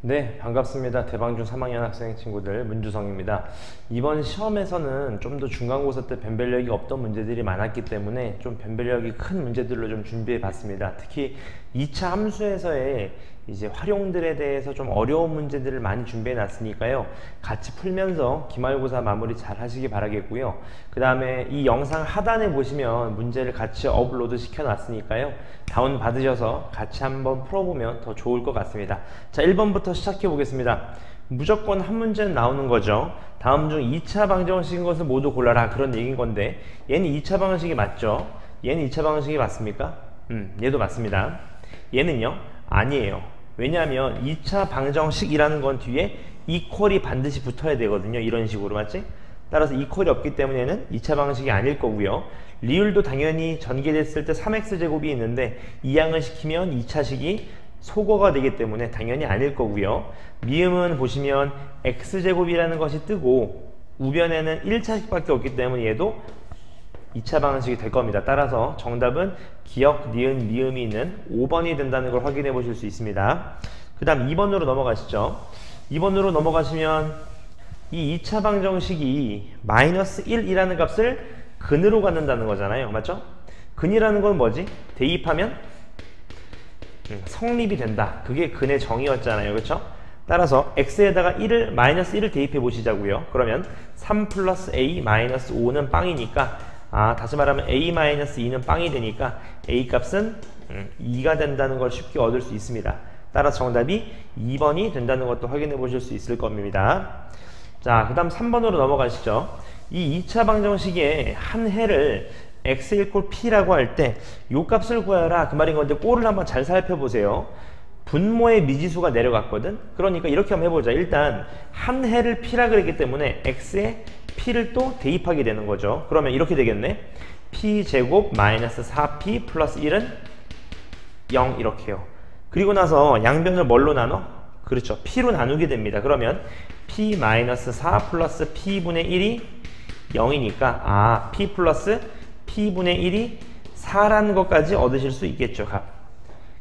네, 반갑습니다. 대방중 3학년 학생 친구들 문주성입니다. 이번 시험에서는 좀 더 중간고사 때 변별력이 없던 문제들이 많았기 때문에 좀 변별력이 큰 문제들로 좀 준비해 봤습니다. 특히 2차 함수에서의 이제 활용들에 대해서 좀 어려운 문제들을 많이 준비해 놨으니까요. 같이 풀면서 기말고사 마무리 잘 하시기 바라겠고요. 그 다음에 이 영상 하단에 보시면 문제를 같이 업로드 시켜 놨으니까요. 다운 받으셔서 같이 한번 풀어보면 더 좋을 것 같습니다. 자, 1번부터 시작해 보겠습니다. 무조건 한 문제는 나오는 거죠. 다음 중 2차 방정식인 것을 모두 골라라, 그런 얘기인 건데, 얘는 2차 방정식이 맞죠? 얘는 2차 방정식이 맞습니까? 얘도 맞습니다. 얘는요? 아니에요. 왜냐하면 2차 방정식이라는 건 뒤에 이퀄이 반드시 붙어야 되거든요. 이런 식으로, 맞지? 따라서 이퀄이 없기 때문에는 2차 방정식이 아닐 거고요. 리을도 당연히 전개됐을 때 3x제곱이 있는데 이항을 시키면 2차식이 소거가 되기 때문에 당연히 아닐 거고요. 미음은 보시면 x제곱이라는 것이 뜨고 우변에는 1차식밖에 없기 때문에 얘도 2차 방정식이 될 겁니다. 따라서 정답은 기역, 니은, 미음이 있는 5번이 된다는 걸 확인해 보실 수 있습니다. 그 다음 2번으로 넘어가시죠. 2번으로 넘어가시면 이 2차 방정식이 마이너스 1이라는 값을 근으로 갖는다는 거잖아요. 맞죠? 근이라는 건 뭐지? 대입하면 성립이 된다. 그게 근의 정의였잖아요. 그렇죠? 따라서 x에다가 1을 마이너스 1을 대입해 보시자고요. 그러면 3 플러스 a 마이너스 5는 빵이니까, 다시 말하면 a 마이너스 2는 빵이 되니까 a 값은 2가 된다는 걸 쉽게 얻을 수 있습니다. 따라서 정답이 2번이 된다는 것도 확인해 보실 수 있을 겁니다. 자, 그 다음 3번으로 넘어가시죠. 이 2차 방정식의 한 해를 x = p라고 할 때 요 값을 구하라, 그 말인 건데, 꼴을 한번 잘 살펴보세요. 분모의 미지수가 내려갔거든. 그러니까 이렇게 한번 해보자. 일단 한 해를 p라 그랬기 때문에 x에 p를 또 대입하게 되는 거죠. 그러면 이렇게 되겠네. p제곱 마이너스 4p 플러스 1은 0, 이렇게요. 그리고 나서 양변을 뭘로 나눠? 그렇죠, p로 나누게 됩니다. 그러면 p 마이너스 4 플러스 p분의 1이 0이니까 p 플러스 p분의 1이 4라는 것까지 얻으실 수 있겠죠. 값.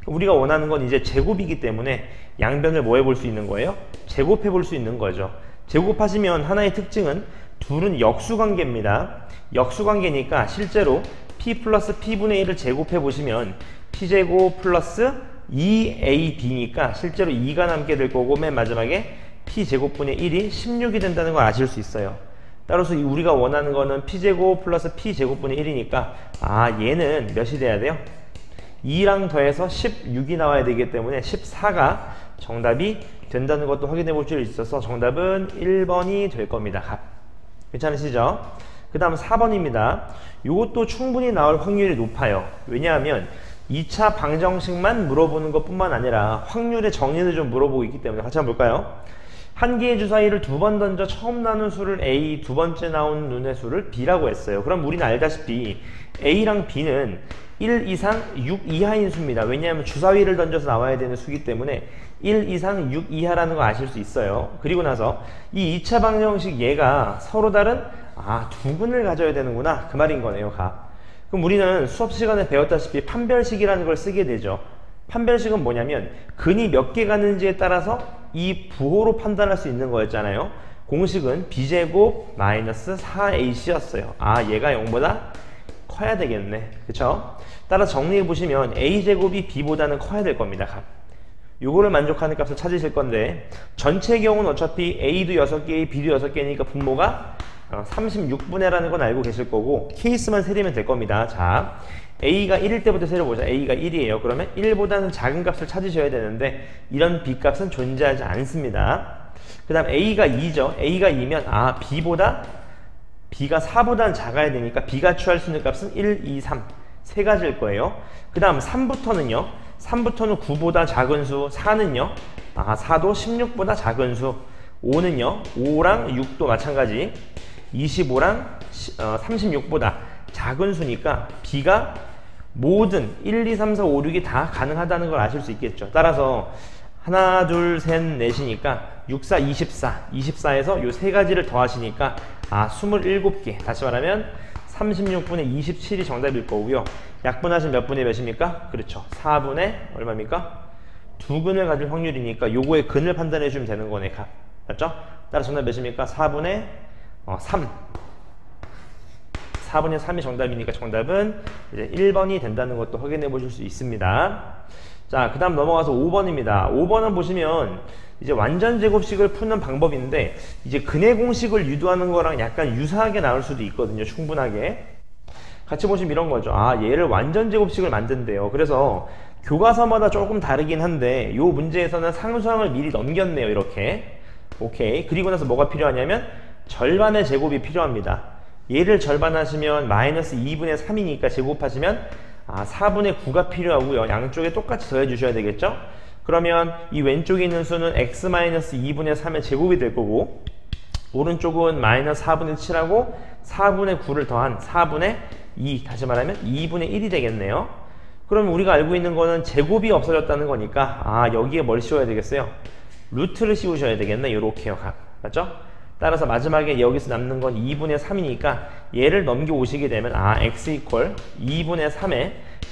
우리가 원하는 건 이제 제곱이기 때문에 양변을 뭐 해볼 수 있는 거예요? 제곱해 볼 수 있는 거죠. 제곱하시면 하나의 특징은 둘은 역수관계입니다. 역수관계니까 실제로 p 플러스 p분의 1을 제곱해 보시면 p제곱 플러스 2ab니까 실제로 2가 남게 될 거고, 맨 마지막에 p제곱분의 1이 16이 된다는 걸 아실 수 있어요. 따라서 우리가 원하는 거는 p제곱 플러스 p제곱분의 1이니까 얘는 몇이 돼야 돼요? 2랑 더해서 16이 나와야 되기 때문에 14가 정답이 된다는 것도 확인해 볼 수 있어서 정답은 1번이 될 겁니다. 값. 괜찮으시죠? 그 다음 4번입니다. 이것도 충분히 나올 확률이 높아요. 왜냐하면 2차 방정식만 물어보는 것 뿐만 아니라 확률의 정리를 좀 물어보고 있기 때문에 같이 한번 볼까요? 한 개의 주사위를 두 번 던져 처음 나눈 수를 A, 두 번째 나온 눈의 수를 B라고 했어요. 그럼 우리는 알다시피 A랑 B는 1 이상 6 이하인 수입니다. 왜냐하면 주사위를 던져서 나와야 되는 수이기 때문에 1 이상 6 이하라는 거 아실 수 있어요. 그리고 나서 이 2차 방정식 얘가 서로 다른 두 근을 가져야 되는구나, 그 말인 거네요. 그럼 우리는 수업 시간에 배웠다시피 판별식이라는 걸 쓰게 되죠. 판별식은 뭐냐면 근이 몇 개 가는지에 따라서 이 부호로 판단할 수 있는 거였잖아요. 공식은 b제곱 마이너스 4ac였어요. 얘가 0보다 커야 되겠네. 그쵸? 따라 정리해 보시면 a제곱이 b보다는 커야 될 겁니다. 요거를 만족하는 값을 찾으실 건데, 전체의 경우는 어차피 a도 6개, b도 6개니까 분모가 36분의라는 건 알고 계실 거고, 케이스만 세리면 될 겁니다. 자, a가 1일 때부터 세려보자. a가 1이에요. 그러면 1보다는 작은 값을 찾으셔야 되는데 이런 b값은 존재하지 않습니다. 그 다음 a가 2죠. a가 2면 b가 4보다는 작아야 되니까 b가 취할 수 있는 값은 1, 2, 3 세 가지일 거예요. 그 다음 3부터는 9보다 작은 수, 4는요 4도 16보다 작은 수, 5는요 5랑 6도 마찬가지 25랑 36보다 작은 수니까 b가 모든 1, 2, 3, 4, 5, 6이 다 가능하다는 걸 아실 수 있겠죠. 따라서 하나, 둘, 셋, 넷이니까 6, 4, 24, 24에서 요 세 가지를 더하시니까 27개, 다시 말하면 36분의 27이 정답일 거고요. 약분하시면 몇 분의 몇입니까? 그렇죠, 4분의 얼마입니까? 두 근을 가질 확률이니까 요거의 근을 판단해 주면 되는 거네. 값. 맞죠? 따라서 정답 몇입니까? 4분의 3. 4분의 3이 정답이니까 정답은 이제 1번이 된다는 것도 확인해 보실 수 있습니다. 자, 그 다음 넘어가서 5번입니다. 5번은 보시면 이제 완전 제곱식을 푸는 방법인데 이제 근의 공식을 유도하는 거랑 약간 유사하게 나올 수도 있거든요. 충분하게. 같이 보시면 이런 거죠. 아, 얘를 완전 제곱식을 만든대요. 그래서 교과서마다 조금 다르긴 한데 요 문제에서는 상수항을 미리 넘겼네요. 이렇게. 오케이. 그리고 나서 뭐가 필요하냐면 절반의 제곱이 필요합니다. 얘를 절반하시면 마이너스 2분의 3이니까 제곱하시면 4분의 9가 필요하고요. 양쪽에 똑같이 더해 주셔야 되겠죠? 그러면 이 왼쪽에 있는 수는 x-2분의 3의 제곱이 될 거고 오른쪽은 마이너스 4분의 7하고 4분의 9를 더한 4분의 2, 다시 말하면 2분의 1이 되겠네요. 그러면 우리가 알고 있는 거는 제곱이 없어졌다는 거니까 여기에 뭘 씌워야 되겠어요? 루트를 씌우셔야 되겠네. 요렇게요. 맞죠? 따라서 마지막에 여기서 남는 건 2분의 3이니까 얘를 넘겨오시게 되면 x 이퀄 2분의 3에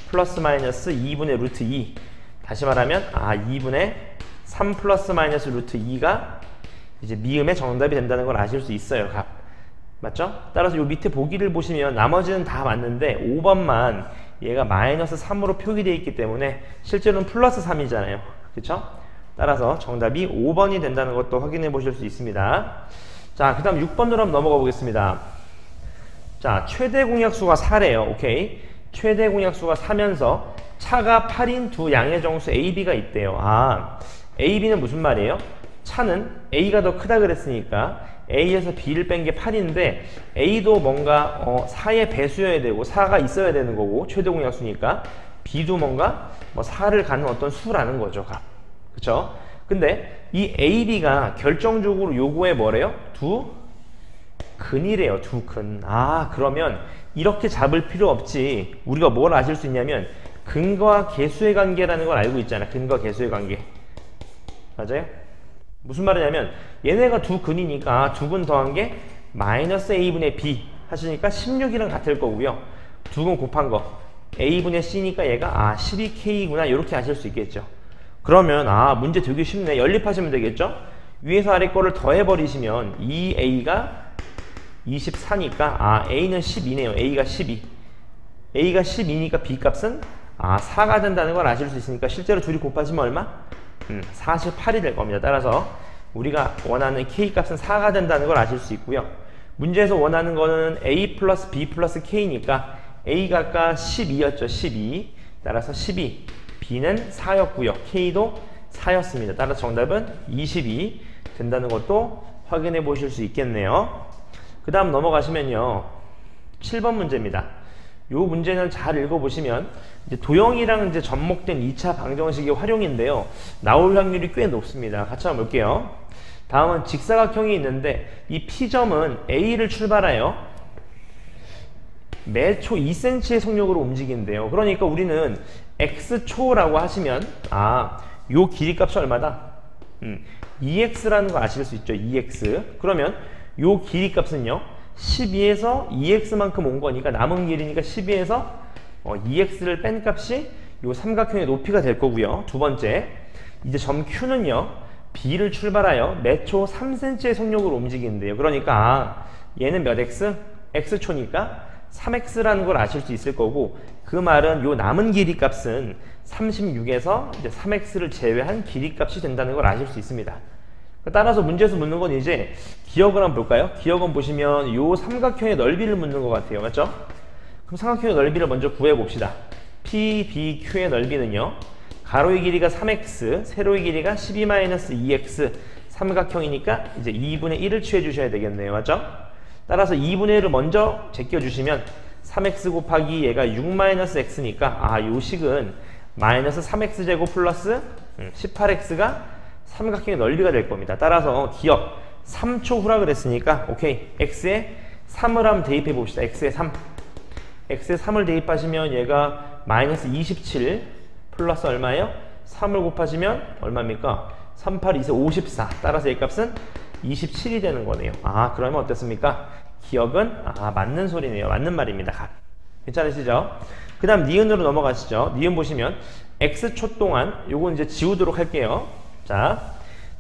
플러스 마이너스 2분의 루트 2, 다시 말하면 2분의 3 플러스 마이너스 루트 2가 이제 미음의 정답이 된다는 걸 아실 수 있어요. 값. 맞죠? 따라서 요 밑에 보기를 보시면 나머지는 다 맞는데 5번만 얘가 마이너스 3으로 표기되어 있기 때문에 실제로는 플러스 3이잖아요. 그쵸? 따라서 정답이 5번이 된다는 것도 확인해 보실 수 있습니다. 자, 그 다음 6번으로 한번 넘어가 보겠습니다. 자, 최대 공약수가 4래요. 오케이. 최대 공약수가 4면서 차가 8인 두 양의 정수 AB가 있대요. AB는 무슨 말이에요? 차는 A가 더 크다 그랬으니까 A에서 B를 뺀 게 8인데 A도 뭔가 4의 배수여야 되고 4가 있어야 되는 거고 최대 공약수니까 B도 뭔가 4를 가는 어떤 수라는 거죠. 그쵸? 근데 이 AB가 결정적으로 요구해 뭐래요? 두 근이래요. 두 근. 그러면 이렇게 잡을 필요 없지. 우리가 뭘 아실 수 있냐면 근과 계수의 관계라는 걸 알고 있잖아. 근과 계수의 관계. 맞아요? 무슨 말이냐면 얘네가 두 근이니까 두 근 더한 게 마이너스 A분의 B 하시니까 16이랑 같을 거고요. 두 근 곱한 거 A분의 C니까 얘가 12K구나 이렇게 아실 수 있겠죠. 그러면 문제 되게 쉽네. 연립하시면 되겠죠? 위에서 아래 거를 더해버리시면 2A가 24니까 A는 12네요. A가 12. A가 12니까 B 값은 4가 된다는 걸 아실 수 있으니까 실제로 둘이 곱하시면 얼마? 48이 될 겁니다. 따라서 우리가 원하는 K 값은 4가 된다는 걸 아실 수 있고요. 문제에서 원하는 거는 A 플러스 B 플러스 K니까 A가 아까 12였죠. 12. 따라서 12. B는 4였고요. K도 4였습니다. 따라서 정답은 22 된다는 것도 확인해 보실 수 있겠네요. 그 다음 넘어가시면요. 7번 문제입니다. 이 문제는 잘 읽어보시면 이제 도형이랑 이제 접목된 2차 방정식의 활용인데요. 나올 확률이 꽤 높습니다. 같이 한번 볼게요. 다음은 직사각형이 있는데 이 P점은 A를 출발하여 매초 2cm의 속력으로 움직인대요. 그러니까 우리는 x초라고 하시면 요 길이 값이 얼마다? 2x라는 거 아실 수 있죠. 2x. 그러면 요 길이 값은요 12에서 2x만큼 온 거니까 남은 길이니까 12에서 2x를 뺀 값이 요 삼각형의 높이가 될 거고요. 두 번째, 이제 점 Q는요 B를 출발하여 매초 3cm의 속력으로 움직이는데요. 그러니까 얘는 몇 x? x초니까 3x라는 걸 아실 수 있을 거고, 그 말은 요 남은 길이 값은 36에서 이제 3x를 제외한 길이 값이 된다는 걸 아실 수 있습니다. 따라서 문제에서 묻는 건 이제 기억을 한번 볼까요? 기억은 보시면 요 삼각형의 넓이를 묻는 것 같아요. 맞죠? 그럼 삼각형의 넓이를 먼저 구해 봅시다. PBQ의 넓이는요 가로의 길이가 3x, 세로의 길이가 12-2x, 삼각형이니까 이제 2분의 1을 취해 주셔야 되겠네요. 맞죠? 따라서 2분의 1을 먼저 제껴주시면 3x 곱하기 얘가 6-x니까 요 식은 마이너스 3x제곱 플러스 18x가 삼각형의 넓이가 될 겁니다. 따라서 기억 3초 후라 그랬으니까 오케이, x에 3을 한번 대입해 봅시다. x에 3. x에 3을 대입하시면 얘가 마이너스 27 플러스 얼마예요? 3을 곱하시면 얼마입니까? 3, 8, 2, 4, 54. 따라서 이 값은 27이 되는 거네요. 그러면 어떻습니까? 기억은 맞는 소리네요. 맞는 말입니다. 괜찮으시죠? 그 다음 니은으로 넘어가시죠. 니은 보시면 x초 동안 요건 이제 지우도록 할게요. 자,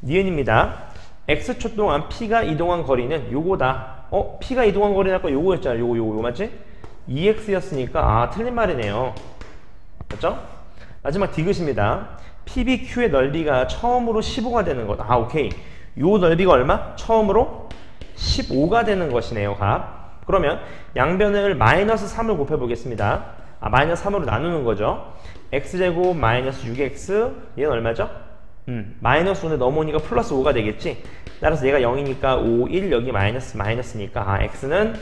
니은입니다. x초 동안 p가 이동한 거리는 요거다. p가 이동한 거리는 아까 요거였잖아. 요거 맞지? 2x였으니까 틀린 말이네요. 맞죠? 마지막 디귿입니다. PBQ의 넓이가 처음으로 15가 되는 것. 오케이. 요 넓이가 얼마? 처음으로 15가 되는 것이네요. 값. 그러면 양변을 마이너스 3을 곱해 보겠습니다. 마이너스 3으로 나누는 거죠. x제곱 마이너스 6x 얘는 얼마죠? 마이너스 5는 넘어오니까 플러스 5가 되겠지. 따라서 얘가 0이니까 5, 1 여기 마이너스니까 x는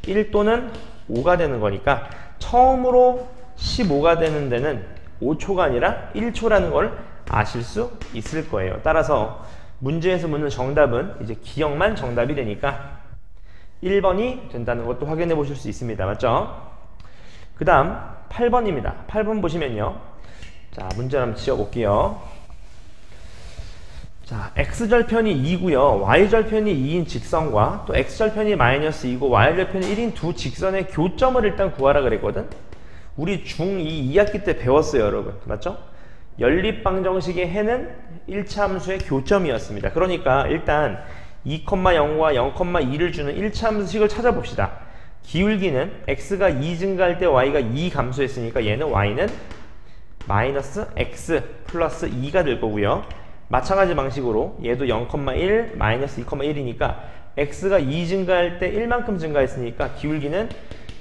1 또는 5가 되는 거니까 처음으로 15가 되는 데는 5초가 아니라 1초라는 걸 아실 수 있을 거예요. 따라서 문제에서 묻는 정답은 이제 기억만 정답이 되니까 1번이 된다는 것도 확인해 보실 수 있습니다. 맞죠? 그 다음 8번입니다. 8번 보시면요. 자, 문제를 한번 지어볼게요. 자, x절편이 2고요. y절편이 2인 직선과 또 x절편이 마이너스 2고 y절편이 1인 두 직선의 교점을 일단 구하라 그랬거든. 우리 중2 2학기 때 배웠어요, 여러분. 맞죠? 연립방정식의 해는 1차 함수의 교점이었습니다. 그러니까 일단 2,0과 0,2를 주는 1차 함수식을 찾아봅시다. 기울기는 x가 2 증가할 때 y가 2 감소했으니까 얘는 y는 마이너스 x 플러스 2가 될 거고요. 마찬가지 방식으로 얘도 0,1 마이너스 2,1이니까 x가 2 증가할 때 1만큼 증가했으니까 기울기는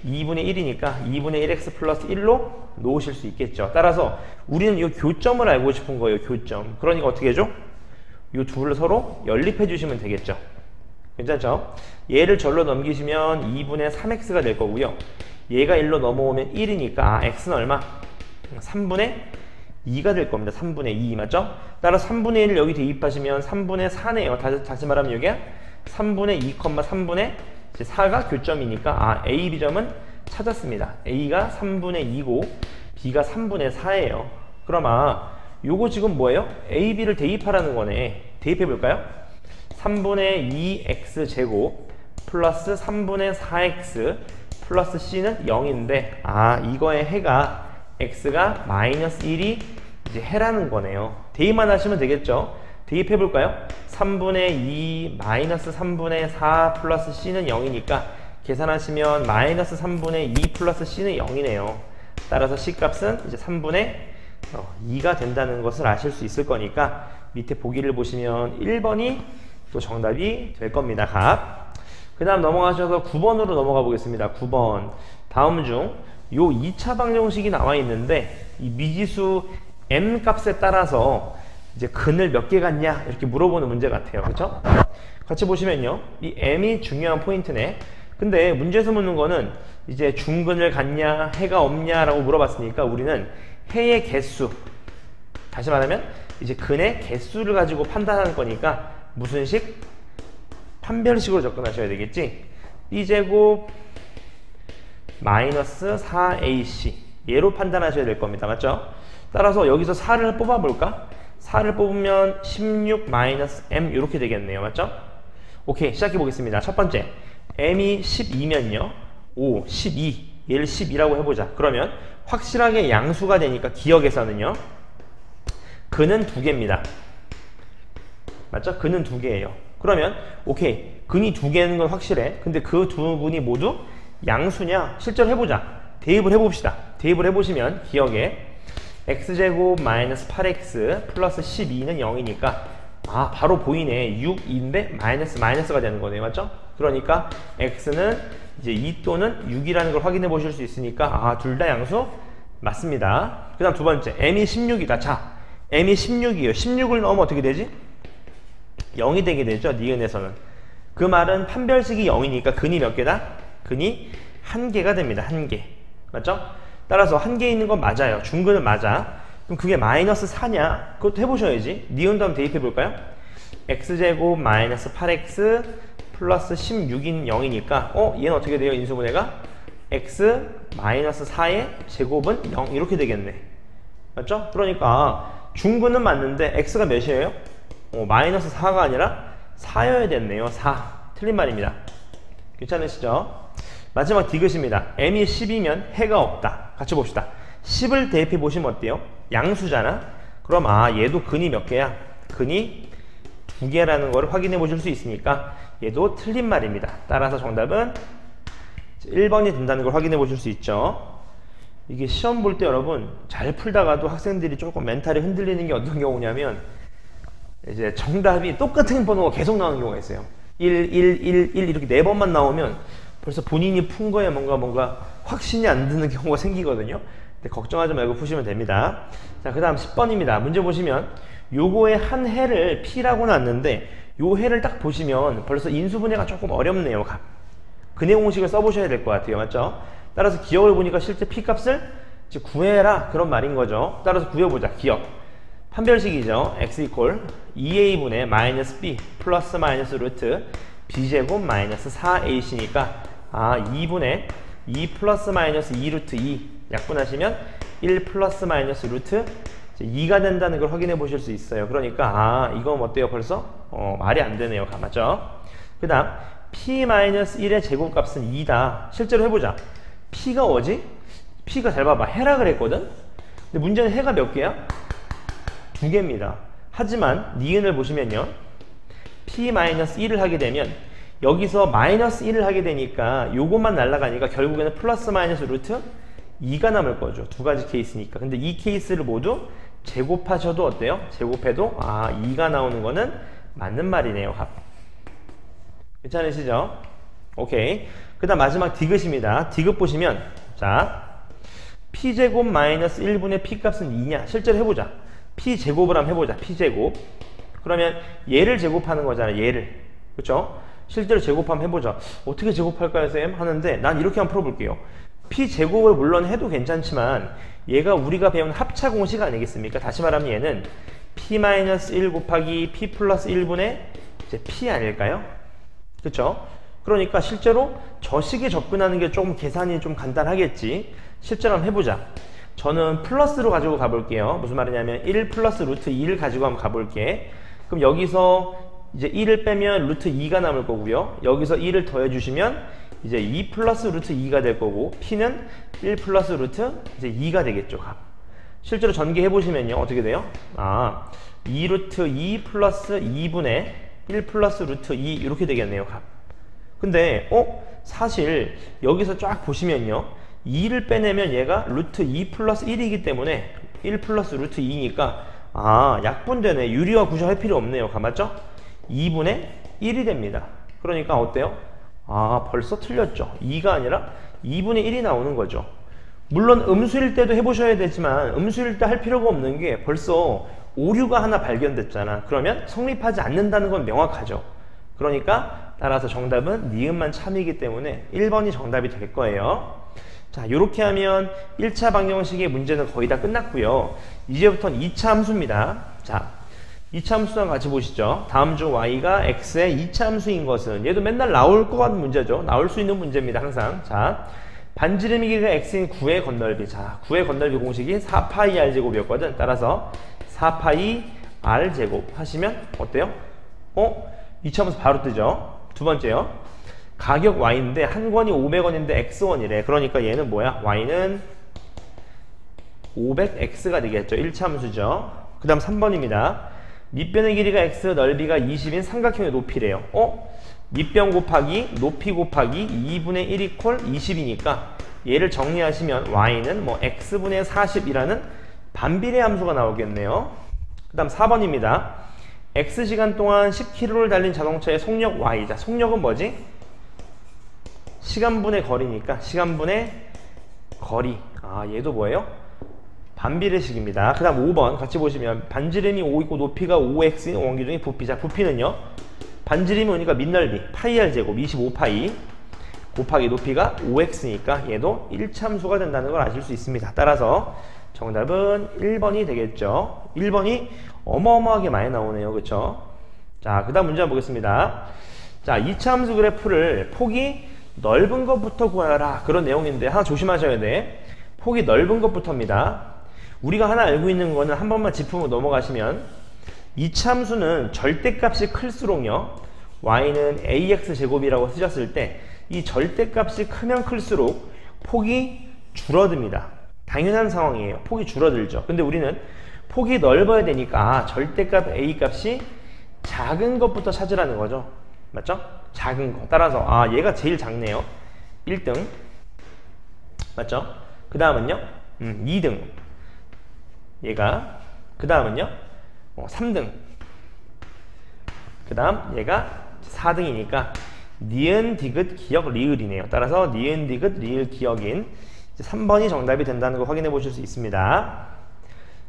2분의 1이니까 2분의 1x 플러스 1로 놓으실 수 있겠죠. 따라서 우리는 이 교점을 알고 싶은 거예요. 교점. 그러니까 어떻게 해줘? 이 둘을 서로 연립해 주시면 되겠죠. 괜찮죠? 얘를 절로 넘기시면 2분의 3x가 될 거고요. 얘가 1로 넘어오면 1이니까 x는 얼마? 3분의 2가 될 겁니다. 3분의 2 맞죠? 따라서 3분의 1을 여기 대입하시면 3분의 4네요. 다시 말하면 여기가 3분의 2, 3분의 4가 교점이니까 A, B점은 찾았습니다. A가 3분의 2고 B가 3분의 4예요. 그럼 요거 지금 뭐예요? A, B를 대입하라는 거네. 대입해 볼까요? 3분의 2x 제곱 플러스 3분의 4x 플러스 C는 0인데 이거의 해가 x가 마이너스 1이 이제 해라는 거네요. 대입만 하시면 되겠죠. 대입해 볼까요? 3분의 2 마이너스 3분의 4 플러스 C는 0이니까 계산하시면 마이너스 3분의 2 플러스 C는 0이네요. 따라서 C 값은 이제 3분의 2가 된다는 것을 아실 수 있을 거니까 밑에 보기를 보시면 1번이 또 정답이 될 겁니다. 값. 그 다음 넘어가셔서 9번으로 넘어가 보겠습니다. 9번. 다음 중 요 2차 방정식이 나와 있는데 이 미지수 m 값에 따라서 이제 근을 몇 개 갖냐 이렇게 물어보는 문제 같아요. 그렇죠? 같이 보시면요. 이 m이 중요한 포인트네. 근데 문제에서 묻는 거는 이제 중근을 갖냐 해가 없냐라고 물어봤으니까 우리는 해의 개수, 다시 말하면 이제 근의 개수를 가지고 판단하는 거니까 무슨 식? 판별식으로 접근하셔야 되겠지. b제곱 마이너스 4ac 얘로 판단하셔야 될 겁니다. 맞죠? 따라서 여기서 4를 뽑아볼까? 4를 뽑으면 16 마이너스 m 이렇게 되겠네요. 맞죠? 오케이, 시작해 보겠습니다. 첫 번째, m이 12면요 5, 12 얘를 12라고 해보자. 그러면 확실하게 양수가 되니까 기억에서는요 근은 2개입니다. 맞죠? 근은 2개예요. 그러면 오케이, 근이 2개는 건 확실해. 근데 그 두 근이 모두 양수냐? 실제로 해보자. 대입을 해봅시다. 대입을 해보시면 기억에 x제곱 마이너스 8x 플러스 12는 0이니까 바로 보이네. 6인데 마이너스가 되는 거네요. 맞죠? 그러니까 x는 이제 2 또는 6이라는 걸 확인해 보실 수 있으니까 둘 다 양수 맞습니다. 그 다음 두 번째, m이 16이다. 자, m이 16이에요. 16을 넣으면 어떻게 되지? 0이 되게 되죠. 니은에서는. 그 말은 판별식이 0이니까 근이 몇 개다? 근이 1개가 됩니다. 1개. 맞죠? 따라서 1개 있는 건 맞아요. 중근은 맞아. 그럼 그게 마이너스 4냐? 그것도 해보셔야지. 니은도 한번 대입해 볼까요? x제곱 마이너스 8x 플러스 16인 0이니까 얘는 어떻게 돼요? 인수분해가? x 마이너스 4의 제곱은 0 이렇게 되겠네. 맞죠? 그러니까 중근은 맞는데 x가 몇이에요? 마이너스 4가 아니라 4여야 됐네요. 4. 틀린 말입니다. 괜찮으시죠? 마지막 디귿입니다. m이 10이면 해가 없다. 같이 봅시다. 10을 대입해 보시면 어때요? 양수잖아. 그럼 얘도 근이 몇 개야? 근이 2개라는 걸 확인해 보실 수 있으니까 얘도 틀린 말입니다. 따라서 정답은 1번이 된다는 걸 확인해 보실 수 있죠. 이게 시험 볼 때 여러분 잘 풀다가도 학생들이 조금 멘탈이 흔들리는 게 어떤 경우냐면 이제 정답이 똑같은 번호가 계속 나오는 경우가 있어요. 1, 1, 1, 1 이렇게 4번만 나오면 벌써 본인이 푼 거에 뭔가 확신이 안 드는 경우가 생기거든요. 근데 걱정하지 말고 푸시면 됩니다. 자, 그 다음 10번입니다. 문제 보시면 요거의 한 해를 P라고 놨는데 요 해를 딱 보시면 벌써 인수분해가 조금 어렵네요. 근해 공식을 써보셔야 될 것 같아요. 맞죠? 따라서 기억을 보니까 실제 P값을 구해라 그런 말인 거죠. 따라서 구해보자. 기억. 판별식이죠. x 이퀄 2a분의 마이너스 b 플러스 마이너스 루트 b제곱 마이너스 4ac니까 2분의 2 플러스 마이너스 2 루트 2 약분하시면 1 플러스 마이너스 루트 2가 된다는 걸 확인해 보실 수 있어요. 그러니까 이건 어때요? 벌써 말이 안 되네요. 맞죠? 그 다음 p-1의 제곱값은 2다. 실제로 해보자. p가 뭐지? p가 잘 봐봐. 해라 그랬거든? 근데 문제는 해가 몇 개야? 2개입니다. 하지만 니은을 보시면요. p-1을 하게 되면 여기서 마이너스 1을 하게 되니까 요것만 날아가니까 결국에는 플러스 마이너스 루트 2가 남을 거죠. 두 가지 케이스니까. 근데 이 케이스를 모두 제곱하셔도 어때요? 제곱해도 2가 나오는 거는 맞는 말이네요. 괜찮으시죠? 오케이. 그 다음 마지막 디귿입니다. 디귿 보시면 자 p제곱 마이너스 1분의 p값은 2냐? 실제로 해보자. p제곱을 한번 해보자. p제곱. 그러면 얘를 제곱하는 거잖아. 얘를. 그쵸? 실제로 제곱 한번 해보자. 어떻게 제곱할까요, 쌤? 하는데 난 이렇게 한번 풀어볼게요. p제곱을 물론 해도 괜찮지만 얘가 우리가 배운 합차 공식 아니겠습니까? 다시 말하면 얘는 p-1 곱하기 p 플러스 1분의 이제 p 아닐까요? 그쵸? 그러니까 실제로 저 식에 접근하는 게 조금 계산이 좀 간단하겠지. 실제로 한번 해보자. 저는 플러스로 가지고 가볼게요. 무슨 말이냐면 1 플러스 루트 2를 가지고 한번 가볼게. 그럼 여기서 이제 1을 빼면 루트 2가 남을 거고요. 여기서 1을 더해주시면 이제 2 플러스 루트 2가 될 거고 p는 1 플러스 루트 이제 2가 되겠죠. 실제로 전개해보시면요. 어떻게 돼요? 2 루트 2 플러스 2분의 1 플러스 루트 2 이렇게 되겠네요. 근데 사실 여기서 쫙 보시면요. 2를 빼내면 얘가 루트 2 플러스 1이기 때문에 1 플러스 루트 2니까 약분되네. 유리화 구조할 필요 없네요. 맞죠? 2분의 1이 됩니다. 그러니까 어때요? 벌써 틀렸죠. 2가 아니라 2분의 1이 나오는 거죠. 물론 음수일 때도 해보셔야 되지만 음수일 때 할 필요가 없는 게 벌써 오류가 하나 발견됐잖아. 그러면 성립하지 않는다는 건 명확하죠. 그러니까 따라서 정답은 니은만 참이기 때문에 1번이 정답이 될 거예요. 자, 이렇게 하면 1차 방정식의 문제는 거의 다 끝났고요. 이제부터는 2차 함수입니다. 자, 2차 함수랑 같이 보시죠. 다음 중 y가 x의 2차 함수인 것은 얘도 맨날 나올 것 같은 문제죠. 나올 수 있는 문제입니다. 항상. 자, 반지름이 길이가 x인 9의 건널비. 자, 9의 건널비 공식이 4파이 r제곱이었거든. 따라서 4파이 r제곱 하시면 어때요? 2차 함수 바로 뜨죠. 두 번째요. 가격 y인데 한 권이 500원인데 x1이래. 그러니까 얘는 뭐야? y는 500x가 되겠죠. 1차 함수죠. 그 다음 3번입니다. 밑변의 길이가 x, 넓이가 20인 삼각형의 높이래요. 밑변 곱하기 높이 곱하기 2분의 1 이퀄 20이니까 얘를 정리하시면 y는 뭐 x분의 40이라는 반비례 함수가 나오겠네요. 그 다음 4번입니다. x시간 동안 10km를 달린 자동차의 속력 y. 자, 속력은 뭐지? 시간분의 거리니까 시간분의 거리. 얘도 뭐예요? 반비례식입니다. 그 다음 5번 같이 보시면 반지름이 5이고 높이가 5x인 원기둥의 부피. 자, 부피는요. 반지름이 오니까 밑넓이 파이 r제곱 25파이 곱하기 높이가 5x니까 얘도 1참수가 된다는 걸 아실 수 있습니다. 따라서 정답은 1번이 되겠죠. 1번이 어마어마하게 많이 나오네요. 그쵸? 자, 그 다음 문제 한번 보겠습니다. 자, 2차함수 그래프를 폭이 넓은 것부터 구하라. 그런 내용인데 하나 조심하셔야 돼. 폭이 넓은 것부터입니다. 우리가 하나 알고 있는 거는 한 번만 짚으면 넘어가시면 이참수는 절대값이 클수록요. y는 ax제곱이라고 쓰셨을 때 이 절대값이 크면 클수록 폭이 줄어듭니다. 당연한 상황이에요. 폭이 줄어들죠. 근데 우리는 폭이 넓어야 되니까 절대값 A 값이 작은 것부터 찾으라는 거죠. 맞죠? 작은 거. 따라서 얘가 제일 작네요. 1등. 맞죠? 그 다음은요 2등. 얘가 그 다음은요 3등. 그 다음 얘가 4등이니까 니은, 디귿, 기역, 리을이네요. 따라서 니은, 디귿, 리을, 기역인 3번이 정답이 된다는 거 확인해 보실 수 있습니다.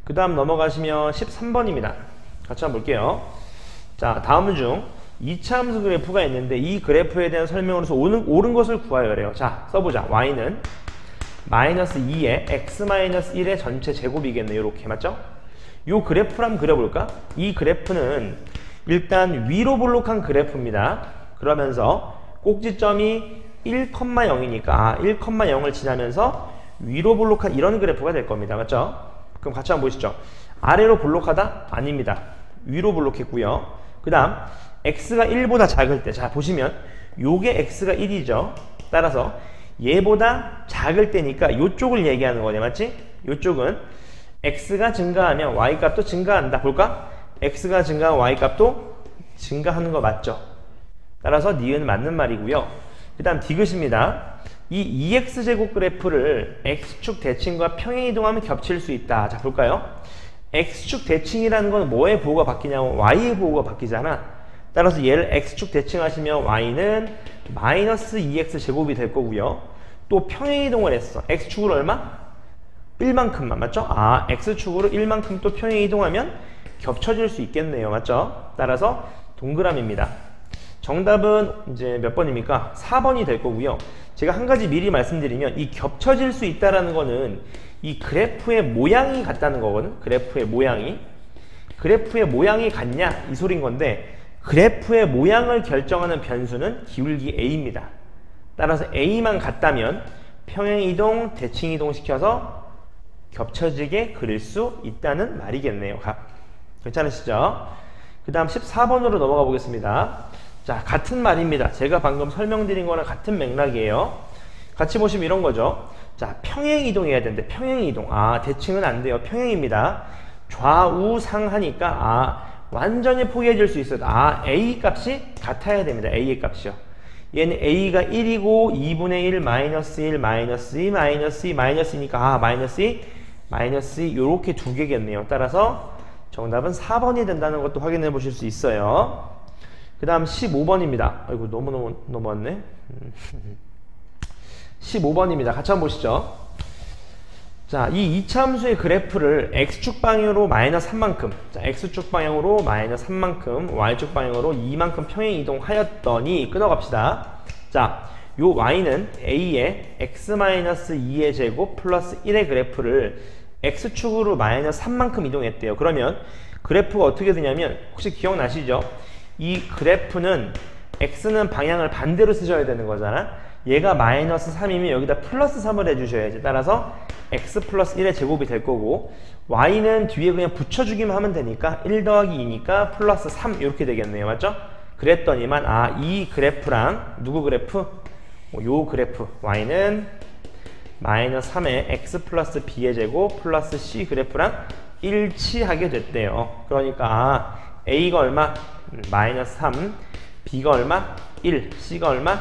그 다음 넘어가시면 13번입니다. 같이 한번 볼게요. 자, 다음 중 2차 함수 그래프가 있는데 이 그래프에 대한 설명으로서 옳은 것을 구하여 그래요. 자, 써보자. y는 마이너스 2의 x-1의 전체 제곱이겠네요. 이렇게 맞죠? 요 그래프를 한번 그려볼까? 이 그래프는 일단 위로 볼록한 그래프입니다. 그러면서 꼭지점이 1,0이니까 1,0을 지나면서 위로 볼록한 이런 그래프가 될 겁니다. 맞죠? 그럼 같이 한번 보시죠. 아래로 볼록하다? 아닙니다. 위로 볼록했고요. 그 다음 x가 1보다 작을 때, 자 보시면 요게 x가 1이죠. 따라서 얘보다 작을 때니까 요쪽을 얘기하는 거네. 맞지? 요쪽은 x가 증가하면 y값도 증가한다. 볼까? x가 증가하면 y값도 증가하는 거 맞죠? 따라서 니은 맞는 말이고요. 그 다음 디귿입니다. 이 2x제곱 그래프를 x축 대칭과 평행이동하면 겹칠 수 있다. 자 볼까요? x축 대칭이라는 건 뭐의 보호가 바뀌냐면 y의 보호가 바뀌잖아. 따라서 얘를 x축 대칭하시면 y는 마이너스 2x제곱이 될 거고요. 또 평행이동을 했어. x축으로 얼마? 1만큼만. 맞죠? x축으로 1만큼 또 평행이동하면 겹쳐질 수 있겠네요. 맞죠? 따라서 동그라미입니다. 정답은 이제 몇 번입니까? 4번이 될 거고요. 제가 한 가지 미리 말씀드리면 이 겹쳐질 수 있다라는 거는 이 그래프의 모양이 같다는 거거든. 그래프의 모양이 같냐 이 소린 건데 그래프의 모양을 결정하는 변수는 기울기 a입니다. 따라서 a만 같다면 평행이동, 대칭이동 시켜서 겹쳐지게 그릴 수 있다는 말이겠네요. 괜찮으시죠? 그 다음 14번으로 넘어가 보겠습니다. 자, 같은 말입니다. 제가 방금 설명드린 거랑 같은 맥락이에요. 같이 보시면 이런 거죠. 자, 평행이동해야 되는데 평행이동. 대칭은 안 돼요. 평행입니다. 좌우상하니까 완전히 포기해줄 수 있어요. a 값이 같아야 됩니다. a의 값이요. 얘는 a가 1이고 2분의 1, 마이너스 1, 마이너스 2, 마이너스 2, 마이너스니까 마이너스 2, 마이너스 2 요렇게 두 개겠네요. 따라서 정답은 4번이 된다는 것도 확인해 보실 수 있어요. 그 다음 15번입니다. 아이고 너무 넘어왔네. 15번입니다. 같이 한번 보시죠. 자, 이 2차 함수의 그래프를 x축 방향으로 마이너스 3만큼, 자, x축 방향으로 마이너스 3만큼, y축 방향으로 2만큼 평행 이동하였더니 끊어갑시다. 자, 요 y는 a의 x-2의 제곱 플러스 1의 그래프를 x축으로 마이너스 3만큼 이동했대요. 그러면 그래프가 어떻게 되냐면 혹시 기억나시죠? 이 그래프는 x는 방향을 반대로 쓰셔야 되는 거잖아. 얘가 마이너스 3이면 여기다 플러스 3을 해주셔야지. 따라서 x 플러스 1의 제곱이 될 거고 y는 뒤에 그냥 붙여주기만 하면 되니까 1 더하기 2니까 플러스 3 이렇게 되겠네요. 맞죠? 그랬더니만 이 그래프랑 누구 그래프? 요 그래프 y는 마이너스 3의 x 플러스 b의 제곱 플러스 c 그래프랑 일치하게 됐대요. 그러니까 a가 얼마? 마이너스 3, b가 얼마? 1, c가 얼마?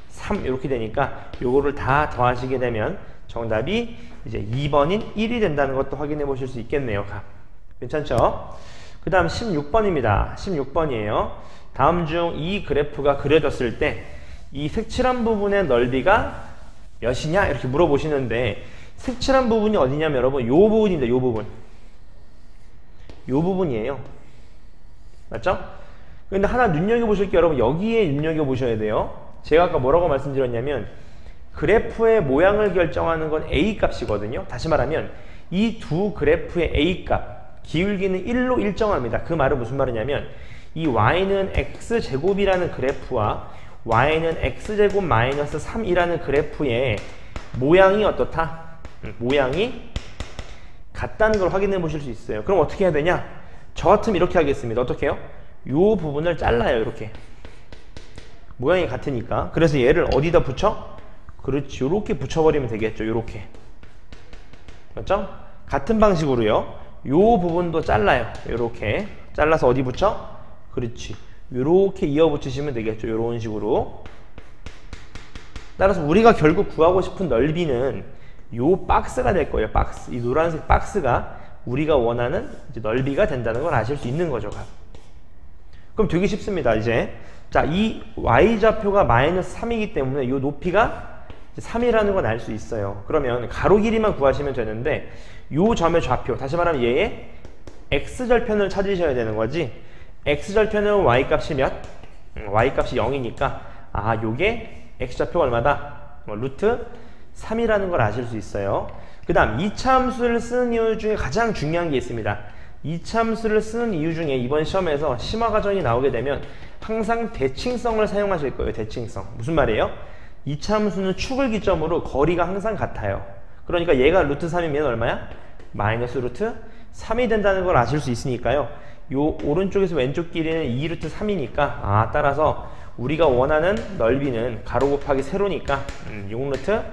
3 이렇게 되니까 요거를 다 더하시게 되면 정답이 이제 2번인 1이 된다는 것도 확인해 보실 수 있겠네요. 괜찮죠? 그 다음 16번입니다. 16번이에요. 다음 중 이 그래프가 그려졌을 때 이 색칠한 부분의 넓이가 몇이냐? 이렇게 물어보시는데 색칠한 부분이 어디냐면 여러분 요 부분입니다. 요 부분. 요 부분이에요. 맞죠? 근데 하나 눈여겨보실 게 여러분 여기에 눈여겨보셔야 돼요. 제가 아까 뭐라고 말씀드렸냐면 그래프의 모양을 결정하는 건 a 값이거든요. 다시 말하면 이 두 그래프의 a 값 기울기는 1로 일정합니다. 그 말은 무슨 말이냐면 이 y는 x제곱이라는 그래프와 y는 x제곱 마이너스 3이라는 그래프의 모양이 어떻다? 모양이 같다는 걸 확인해 보실 수 있어요. 그럼 어떻게 해야 되냐? 저 같으면 이렇게 하겠습니다. 어떻게 해요? 요 부분을 잘라요. 이렇게 모양이 같으니까. 그래서 얘를 어디다 붙여? 그렇지, 요렇게 붙여버리면 되겠죠. 요렇게 맞죠? 같은 방식으로요. 요 부분도 잘라요. 요렇게 잘라서 어디 붙여? 그렇지. 요렇게 이어 붙이시면 되겠죠. 요런 식으로. 따라서 우리가 결국 구하고 싶은 넓이는 요 박스가 될 거예요. 박스. 이 노란색 박스가 우리가 원하는 이제 넓이가 된다는 걸 아실 수 있는 거죠. 그럼 되게 쉽습니다. 이제 자, 이 y좌표가 마이너스 3이기 때문에 이 높이가 3이라는 건 알 수 있어요. 그러면 가로 길이만 구하시면 되는데 이 점의 좌표, 다시 말하면 얘의 x절편을 찾으셔야 되는 거지. x절편은 y값이 몇? y값이 0이니까 아, 요게 x좌표가 얼마다? 루트 3이라는 걸 아실 수 있어요. 그 다음 2차 함수를 쓰는 이유 중에 가장 중요한 게 있습니다. 2차 함수를 쓰는 이유 중에 이번 시험에서 심화 과정이 나오게 되면 항상 대칭성을 사용하실 거예요. 대칭성. 무슨 말이에요? 2차 함수는 축을 기점으로 거리가 항상 같아요. 그러니까 얘가 루트 3이면 얼마야? 마이너스 루트 3이 된다는 걸 아실 수 있으니까요. 요 오른쪽에서 왼쪽 길이는 2루트 3이니까 아, 따라서 우리가 원하는 넓이는 가로 곱하기 세로니까 6루트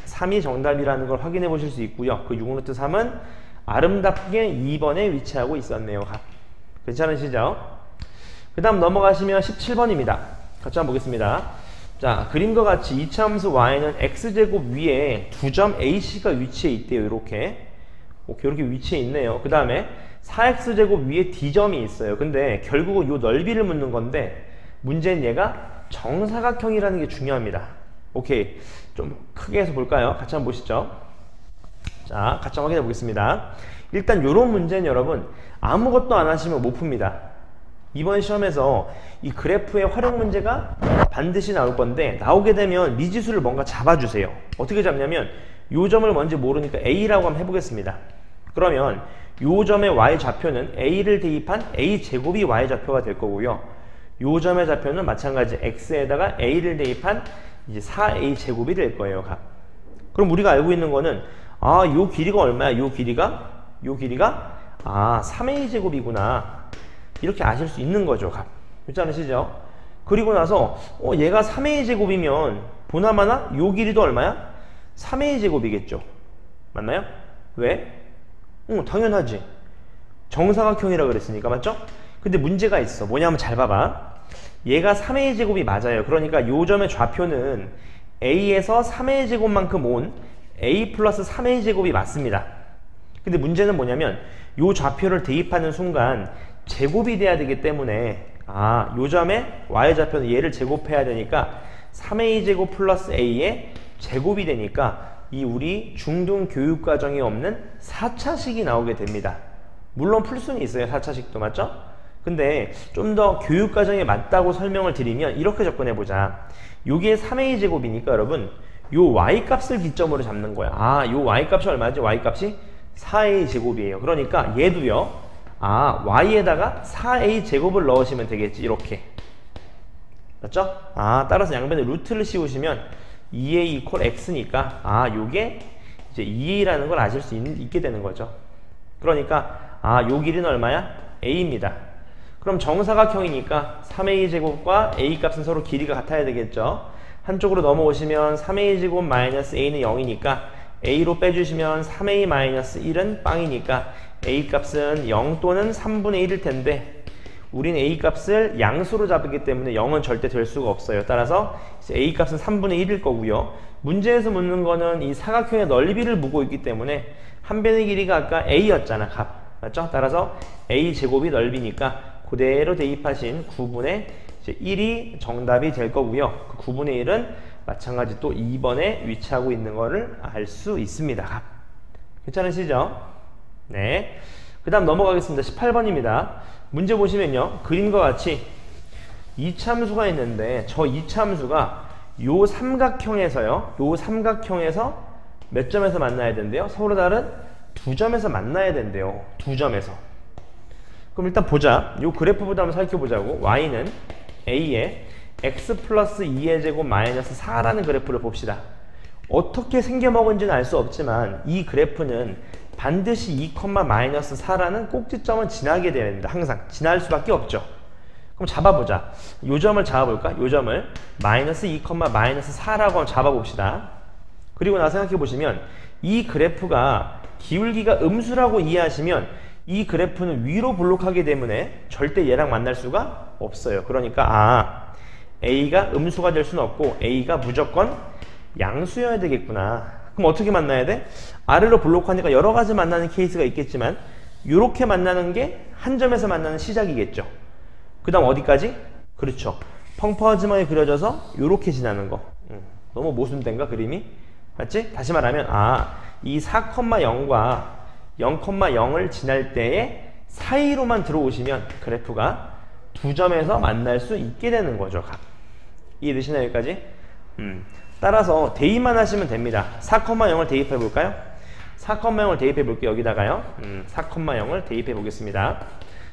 3이 정답이라는 걸 확인해 보실 수 있고요. 그 6루트 3은 아름답게 2번에 위치하고 있었네요. 괜찮으시죠? 그 다음 넘어가시면 17번입니다. 같이 한번 보겠습니다. 자, 그림과 같이 2차 함수 y는 x제곱 위에 두 점 ac가 위치해 있대요. 이렇게 위치해 있네요. 그 다음에 4x제곱 위에 d점이 있어요. 근데 결국은 이 넓이를 묻는 건데 문제는 얘가 정사각형이라는 게 중요합니다. 오케이, 좀 크게 해서 볼까요? 같이 한번 보시죠. 자, 같이 확인해 보겠습니다. 일단 이런 문제는 여러분 아무것도 안 하시면 못 풉니다. 이번 시험에서 이 그래프의 활용 문제가 반드시 나올 건데 나오게 되면 미지수를 뭔가 잡아주세요. 어떻게 잡냐면 요 점을 뭔지 모르니까 a라고 한번 해보겠습니다. 그러면 요 점의 y좌표는 a를 대입한 a제곱이 y좌표가 될 거고요. 요 점의 좌표는 마찬가지 x에다가 a를 대입한 이제 4a제곱이 될 거예요. 그럼 우리가 알고 있는 거는 아, 요 길이가 얼마야? 요 길이가 3a제곱이구나. 이렇게 아실 수 있는 거죠. 괜찮으시죠? 그리고 나서 얘가 3a제곱이면 보나마나 요 길이도 얼마야? 3a제곱이겠죠. 맞나요? 왜? 당연하지. 정사각형이라 그랬으니까. 맞죠? 근데 문제가 있어. 뭐냐면 잘 봐봐. 얘가 3a제곱이 맞아요. 그러니까 요 점의 좌표는 a에서 3a제곱만큼 온 a 플러스 3a제곱이 맞습니다. 근데 문제는 뭐냐면 요 좌표를 대입하는 순간 제곱이 돼야 되기 때문에 아, 요 점의 y좌표는 얘를 제곱해야 되니까 3a제곱 플러스 a의 제곱이 되니까 이 우리 중등 교육과정이 없는 4차식이 나오게 됩니다. 물론 풀 수는 있어요. 4차식도. 맞죠? 근데 좀 더 교육과정에 맞다고 설명을 드리면 이렇게 접근해보자. 요게 3a제곱이니까 여러분 요 y값을 기점으로 잡는 거야. 아, 요 y값이 얼마지? y값이 4a제곱이에요. 그러니까 얘도요. 아, y에다가 4a제곱을 넣으시면 되겠지. 이렇게. 맞죠? 아, 따라서 양변에 루트를 씌우시면 2a equal x니까 아, 요게 이제 2a라는 걸 아실 수 있게 되는 거죠. 그러니까 아, 요 길이는 얼마야? a입니다. 그럼 정사각형이니까 3a제곱과 a값은 서로 길이가 같아야 되겠죠. 한쪽으로 넘어오시면 3a제곱 마이너스 a는 0이니까 a로 빼주시면 3a 마이너스 1은 빵이니까 a값은 0 또는 3분의 1일 텐데 우린 a값을 양수로 잡기 때문에 0은 절대 될 수가 없어요. 따라서 a값은 3분의 1일 거고요. 문제에서 묻는 거는 이 사각형의 넓이를 묻고 있기 때문에 한 변의 길이가 아까 a였잖아. 맞죠? 따라서 a제곱이 넓이니까 그대로 대입하신 9분의 1이 정답이 될 거고요. 그 9분의 1은 마찬가지 또 2번에 위치하고 있는 거를 알 수 있습니다. 괜찮으시죠? 네. 그 다음 넘어가겠습니다. 18번입니다. 문제 보시면요. 그림과 같이 이차함수가 있는데 저 이차함수가 요 삼각형에서요. 요 삼각형에서 몇 점에서 만나야 된대요? 서로 다른 두 점에서 만나야 된대요. 두 점에서. 그럼 일단 보자. 요 그래프부터 한번 살펴보자고. y는 a에 x 플러스 2의 제곱 마이너스 4라는 그래프를 봅시다. 어떻게 생겨먹은지는 알 수 없지만 이 그래프는 반드시 2, 마이너스 4라는 꼭지점은 지나게 되어야 됩니다. 항상 지날 수밖에 없죠. 그럼 잡아보자. 요 점을 잡아볼까? 요 점을 마이너스 2, 마이너스 4라고 한번 잡아봅시다. 그리고 나서 생각해보시면 이 그래프가 기울기가 음수라고 이해하시면 이 그래프는 위로 볼록하기 때문에 절대 얘랑 만날 수가 없어요. 그러니까 A가 음수가 될 수는 없고 A가 무조건 양수여야 되겠구나. 그럼 어떻게 만나야 돼? 아래로 볼록하니까 여러 가지 만나는 케이스가 있겠지만 이렇게 만나는 게 한 점에서 만나는 시작이겠죠. 그 다음 어디까지? 그렇죠. 펑퍼짐하게 그려져서 이렇게 지나는 거. 너무 모순된가 그림이? 맞지? 다시 말하면 이 4,0과 0,0을 지날 때의 사이로만 들어오시면 그래프가 두 점에서 만날 수 있게 되는 거죠. 이해되시나요? 여기까지? 따라서 대입만 하시면 됩니다. 4,0을 대입해 볼까요? 4,0을 대입해 볼게요. 여기다가요. 4,0을 대입해 보겠습니다.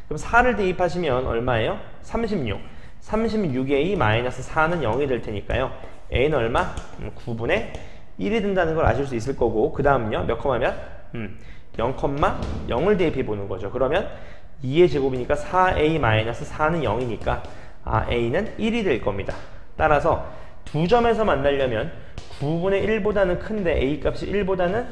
그럼 4를 대입하시면 얼마예요? 36. 36a 마이너스 4는 0이 될 테니까요. a는 얼마? 9분의 1이 된다는 걸 아실 수 있을 거고, 그 다음은요. 몇 컴마 몇? 0,0을 대입해 보는 거죠. 그러면 2의 제곱이니까 4a 마이너스 4는 0이니까 a는 1이 될 겁니다. 따라서 두 점에서 만나려면 9분의 1보다는 큰데 a 값이 1보다는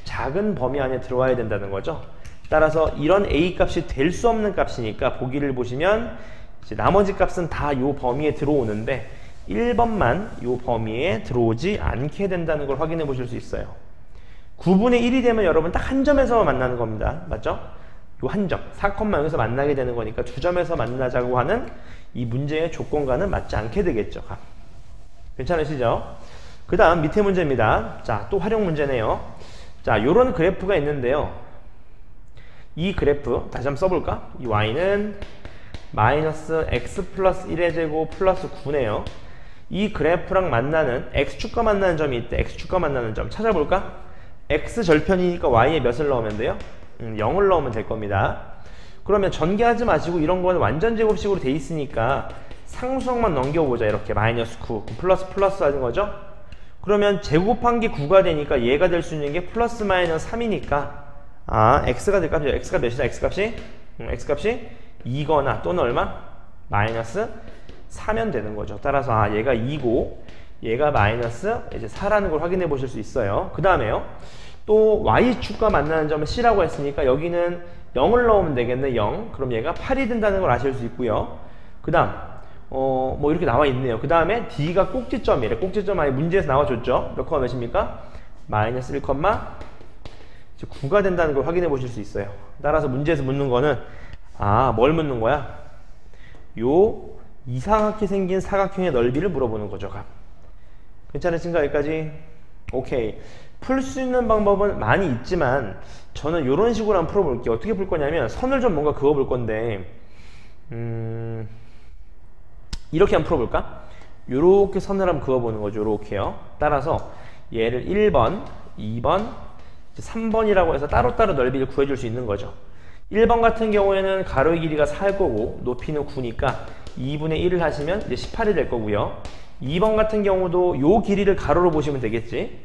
작은 범위 안에 들어와야 된다는 거죠. 따라서 이런 a 값이 될 수 없는 값이니까 보기를 보시면 이제 나머지 값은 다 이 범위에 들어오는데 1번만 이 범위에 들어오지 않게 된다는 걸 확인해 보실 수 있어요. 9분의 1이 되면 여러분 딱 한 점에서 만나는 겁니다. 맞죠? 이 한 점, 4,0에서 만나게 되는 거니까 두 점에서 만나자고 하는 이 문제의 조건과는 맞지 않게 되겠죠. 괜찮으시죠? 그 다음 밑에 문제입니다. 자, 또 활용 문제네요. 자, 요런 그래프가 있는데요. 이 그래프 다시 한번 써볼까? 이 y는 마이너스 x 플러스 1의 제곱 플러스 9네요. 이 그래프랑 만나는 x축과 만나는 점이 있대. x축과 만나는 점 찾아볼까? x절편이니까 y에 몇을 넣으면 돼요? 0을 넣으면 될 겁니다. 그러면 전개하지 마시고 이런 거는 완전 제곱식으로 돼 있으니까 상수항만 넘겨보자. 이렇게 마이너스 9 플러스 플러스 하는 거죠. 그러면 제곱한 게 9가 되니까 얘가 될 수 있는 게 플러스 마이너스 3이니까 x가 될 값이죠. x가 몇이다? x값이? x값이 2거나 또는 얼마? 마이너스 4면 되는 거죠. 따라서 얘가 2고 얘가 마이너스 이제 4라는 걸 확인해 보실 수 있어요. 그 다음에요. 또 y축과 만나는 점은 c라고 했으니까 여기는 0을 넣으면 되겠네. 0. 그럼 얘가 8이 된다는 걸 아실 수 있고요. 그 다음 뭐 이렇게 나와 있네요. 그 다음에 D가 꼭지점이래. 꼭지점 아예 문제에서 나와줬죠. 몇 컴마 몇입니까? 마이너스 1컴마 9가 된다는 걸 확인해 보실 수 있어요. 따라서 문제에서 묻는 거는 뭘 묻는 거야? 요 이상하게 생긴 사각형의 넓이를 물어보는 거죠. 괜찮으신가 여기까지? 오케이. 풀 수 있는 방법은 많이 있지만 저는 이런 식으로 한번 풀어볼게요. 어떻게 풀 거냐면 선을 좀 뭔가 그어볼 건데 이렇게 한번 풀어볼까? 요렇게 선을 한번 그어보는 거죠. 요렇게요. 따라서 얘를 1번, 2번, 3번이라고 해서 따로따로 넓이를 구해줄 수 있는 거죠. 1번 같은 경우에는 가로의 길이가 4일 거고 높이는 9니까 2분의 1을 하시면 이제 18이 될 거고요. 2번 같은 경우도 요 길이를 가로로 보시면 되겠지.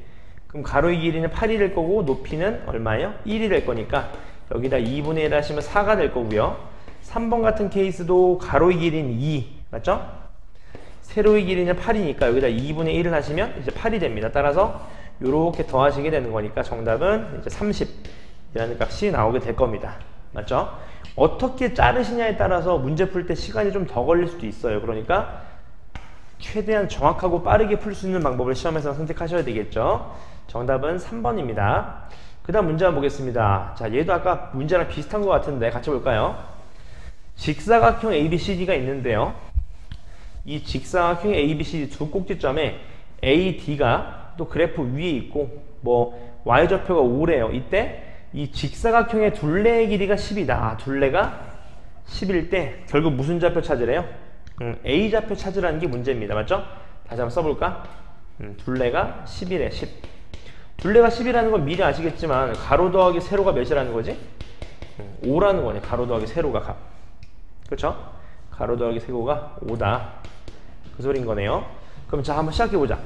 그럼 가로의 길이는 8이 될 거고 높이는 얼마예요? 1이 될 거니까 여기다 2분의 1 하시면 4가 될 거고요. 3번 같은 케이스도 가로의 길이는 2 맞죠? 세로의 길이는 8이니까 여기다 2분의 1을 하시면 이제 8이 됩니다. 따라서 이렇게 더하시게 되는 거니까 정답은 이제 30이라는 값이 나오게 될 겁니다. 맞죠? 어떻게 자르시냐에 따라서 문제 풀 때 시간이 좀 더 걸릴 수도 있어요. 그러니까 최대한 정확하고 빠르게 풀 수 있는 방법을 시험에서 선택하셔야 되겠죠. 정답은 3번입니다. 그 다음 문제 한번 보겠습니다. 자, 얘도 아까 문제랑 비슷한 것 같은데 같이 볼까요? 직사각형 ABCD가 있는데요. 이 직사각형 ABCD 두 꼭지점에 AD가 또 그래프 위에 있고 뭐 Y좌표가 5래요. 이때 이 직사각형의 둘레의 길이가 10이다. 둘레가 10일 때 결국 무슨 좌표 찾으래요? A좌표 찾으라는 게 문제입니다. 맞죠? 다시 한번 써볼까? 둘레가 10이래. 10. 둘레가 10이라는 건 미리 아시겠지만 가로 더하기 세로가 몇이라는 거지? 5라는 거네. 가로 더하기 세로가 값. 그렇죠? 가로 더하기 세로가 5다. 그 소리인 거네요. 그럼 자, 한번 시작해보자.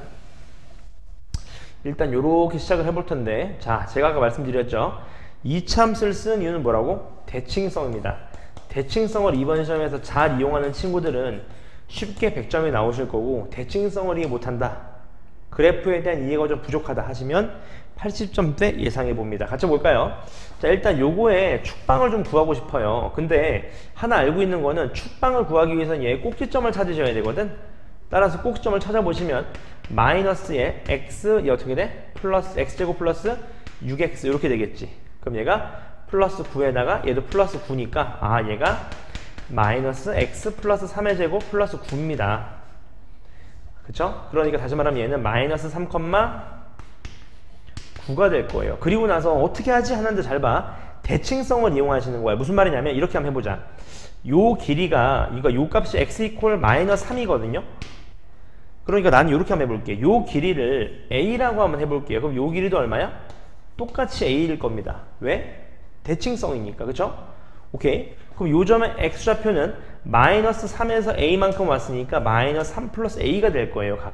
일단 요렇게 시작을 해볼 텐데, 자, 제가 아까 말씀드렸죠. 이차함수를 쓰는 이유는 뭐라고? 대칭성입니다. 대칭성을 이번 시험에서 잘 이용하는 친구들은 쉽게 100점이 나오실 거고, 대칭성을 이해 못한다, 그래프에 대한 이해가 좀 부족하다 하시면 80점대 예상해 봅니다. 같이 볼까요? 자, 일단 요거에 축방을 좀 구하고 싶어요. 근데 하나 알고 있는 거는 축방을 구하기 위해서는 얘 꼭지점을 찾으셔야 되거든. 따라서 꼭지점을 찾아보시면 마이너스에 x 이 어떻게 돼? 플러스 x제곱 플러스 6x 이렇게 되겠지. 그럼 얘가 플러스 9에다가 얘도 플러스 9니까 아 얘가 마이너스 x 플러스 3의 제곱 플러스 9입니다. 그쵸? 그러니까 다시 말하면 얘는 마이너스 3,9가 될 거예요. 그리고 나서 어떻게 하지? 하는데 잘 봐. 대칭성을 이용하시는 거야. 무슨 말이냐면 이렇게 한번 해보자. 요 길이가 요 값이 x 이퀄 마이너스 3이거든요. 그러니까 나는 이렇게 한번 해볼게. 요 길이를 a라고 한번 해볼게요. 그럼 요 길이도 얼마야? 똑같이 a일 겁니다. 왜? 대칭성이니까. 그쵸? 오케이. 그럼 요 점의 x좌표는 마이너스 3에서 a만큼 왔으니까 마이너스 3 플러스 a가 될 거예요. 값.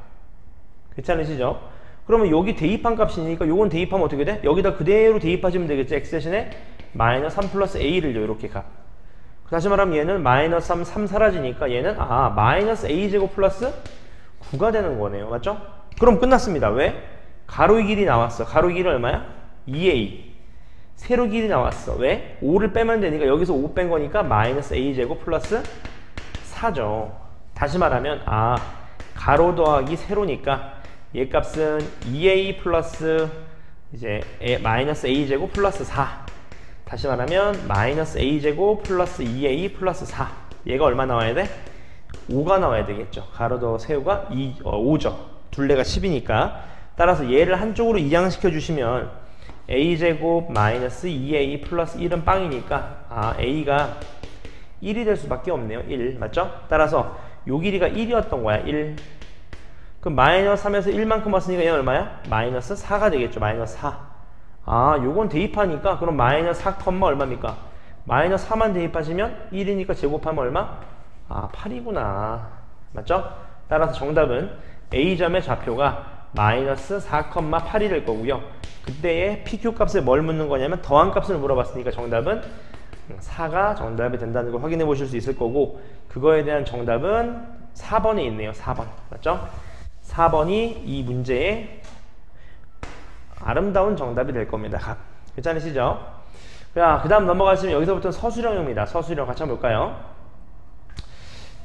괜찮으시죠? 그러면 여기 대입한 값이니까 요건 대입하면 어떻게 돼? 여기다 그대로 대입하시면 되겠죠. x 대신에 마이너스 3 플러스 a를 요 이렇게 값. 다시 말하면 얘는 마이너스 3 사라지니까 얘는 마이너스 a제곱 플러스 9가 되는 거네요. 맞죠? 그럼 끝났습니다. 왜? 가로의 길이 나왔어. 가로의 길이 얼마야? 2a. 세로 길이 나왔어. 왜? 5를 빼면 되니까 여기서 5 뺀 거니까 마이너스 a제곱 플러스 4죠. 다시 말하면 가로 더하기 세로니까 얘 값은 2a 플러스 이제 마이너스 a제곱 플러스 4. 다시 말하면 마이너스 a제곱 플러스 2a 플러스 4. 얘가 얼마 나와야 돼? 5가 나와야 되겠죠. 가로 더 세로가 5죠. 둘레가 10이니까. 따라서 얘를 한쪽으로 이양시켜 주시면 a제곱 마이너스 2a 플러스 1은 빵이니까 a가 1이 될 수밖에 없네요. 1. 맞죠? 따라서 요 길이가 1이었던 거야. 1. 그럼 마이너스 3에서 1만큼 왔으니까 얘는 얼마야? 마이너스 4가 되겠죠. 마이너스 4. 요건 대입하니까 그럼 마이너스 4, 얼마입니까? 마이너스 4만 대입하시면 1이니까 제곱하면 얼마? 8이구나. 맞죠? 따라서 정답은 A점의 좌표가 마이너스 4,8이 될 거고요. 그때의 PQ 값에 뭘 묻는 거냐면 더한 값을 물어봤으니까 정답은 4가 정답이 된다는 걸 확인해 보실 수 있을 거고, 그거에 대한 정답은 4번에 있네요. 4번. 맞죠? 4번이 이 문제의 아름다운 정답이 될 겁니다. 괜찮으시죠? 자, 그 다음 넘어가시면 여기서부터는 서술형입니다. 서술형 같이 한번 볼까요?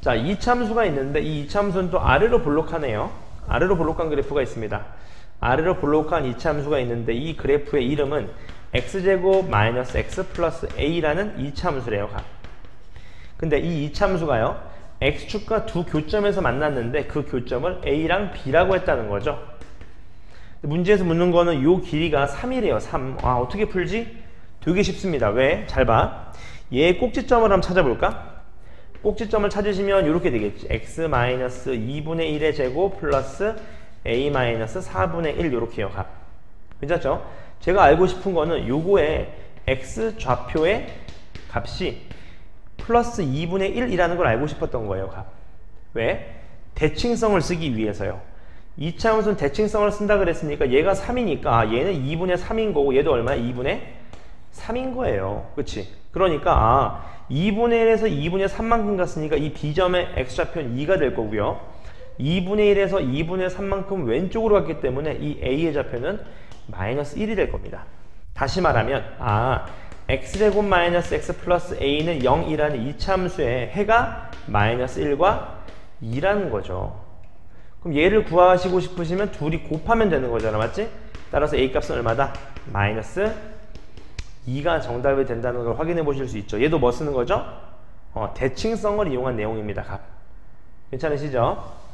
자, 이참수가 있는데 이 이참수는 또 아래로 볼록하네요. 아래로 볼록한 그래프가 있습니다. 아래로 볼록한 이참수가 있는데 이 그래프의 이름은 x제곱 마이너스 x 플러스 a라는 이참수래요. 근데 이 이참수가요, x축과 두 교점에서 만났는데 그 교점을 a랑 b라고 했다는 거죠. 문제에서 묻는 거는 요 길이가 3이래요. 3. 어떻게 풀지? 되게 쉽습니다. 왜? 잘 봐. 얘의 꼭지점을 한번 찾아볼까? 꼭지점을 찾으시면 이렇게 되겠지. x-2분의 1의 제곱 플러스 a-4분의 1 이렇게요. 값. 괜찮죠? 제가 알고 싶은 거는 요거의 x좌표의 값이 플러스 2분의 1이라는 걸 알고 싶었던 거예요. 값. 왜? 대칭성을 쓰기 위해서요. 이차함수는 대칭성을 쓴다 그랬으니까 얘가 3이니까 얘는 2분의 3인 거고 얘도 얼마야? 2분의 3인 거예요. 그치? 그러니까 2분의 1에서 2분의 3만큼 갔으니까 이 B점의 X좌표는 2가 될 거고요. 2분의 1에서 2분의 3만큼 왼쪽으로 갔기 때문에 이 A의 좌표는 마이너스 1이 될 겁니다. 다시 말하면 X제곱 마이너스 X 플러스 A는 0이라는 이차함수의 해가 마이너스 1과 2라는 거죠. 그럼 얘를 구하시고 싶으시면 둘이 곱하면 되는 거잖아. 맞지? 따라서 A 값은 얼마다? 마이너스 2가 정답이 된다는 걸 확인해 보실 수 있죠. 얘도 뭐 쓰는 거죠? 대칭성을 이용한 내용입니다. 값. 괜찮으시죠?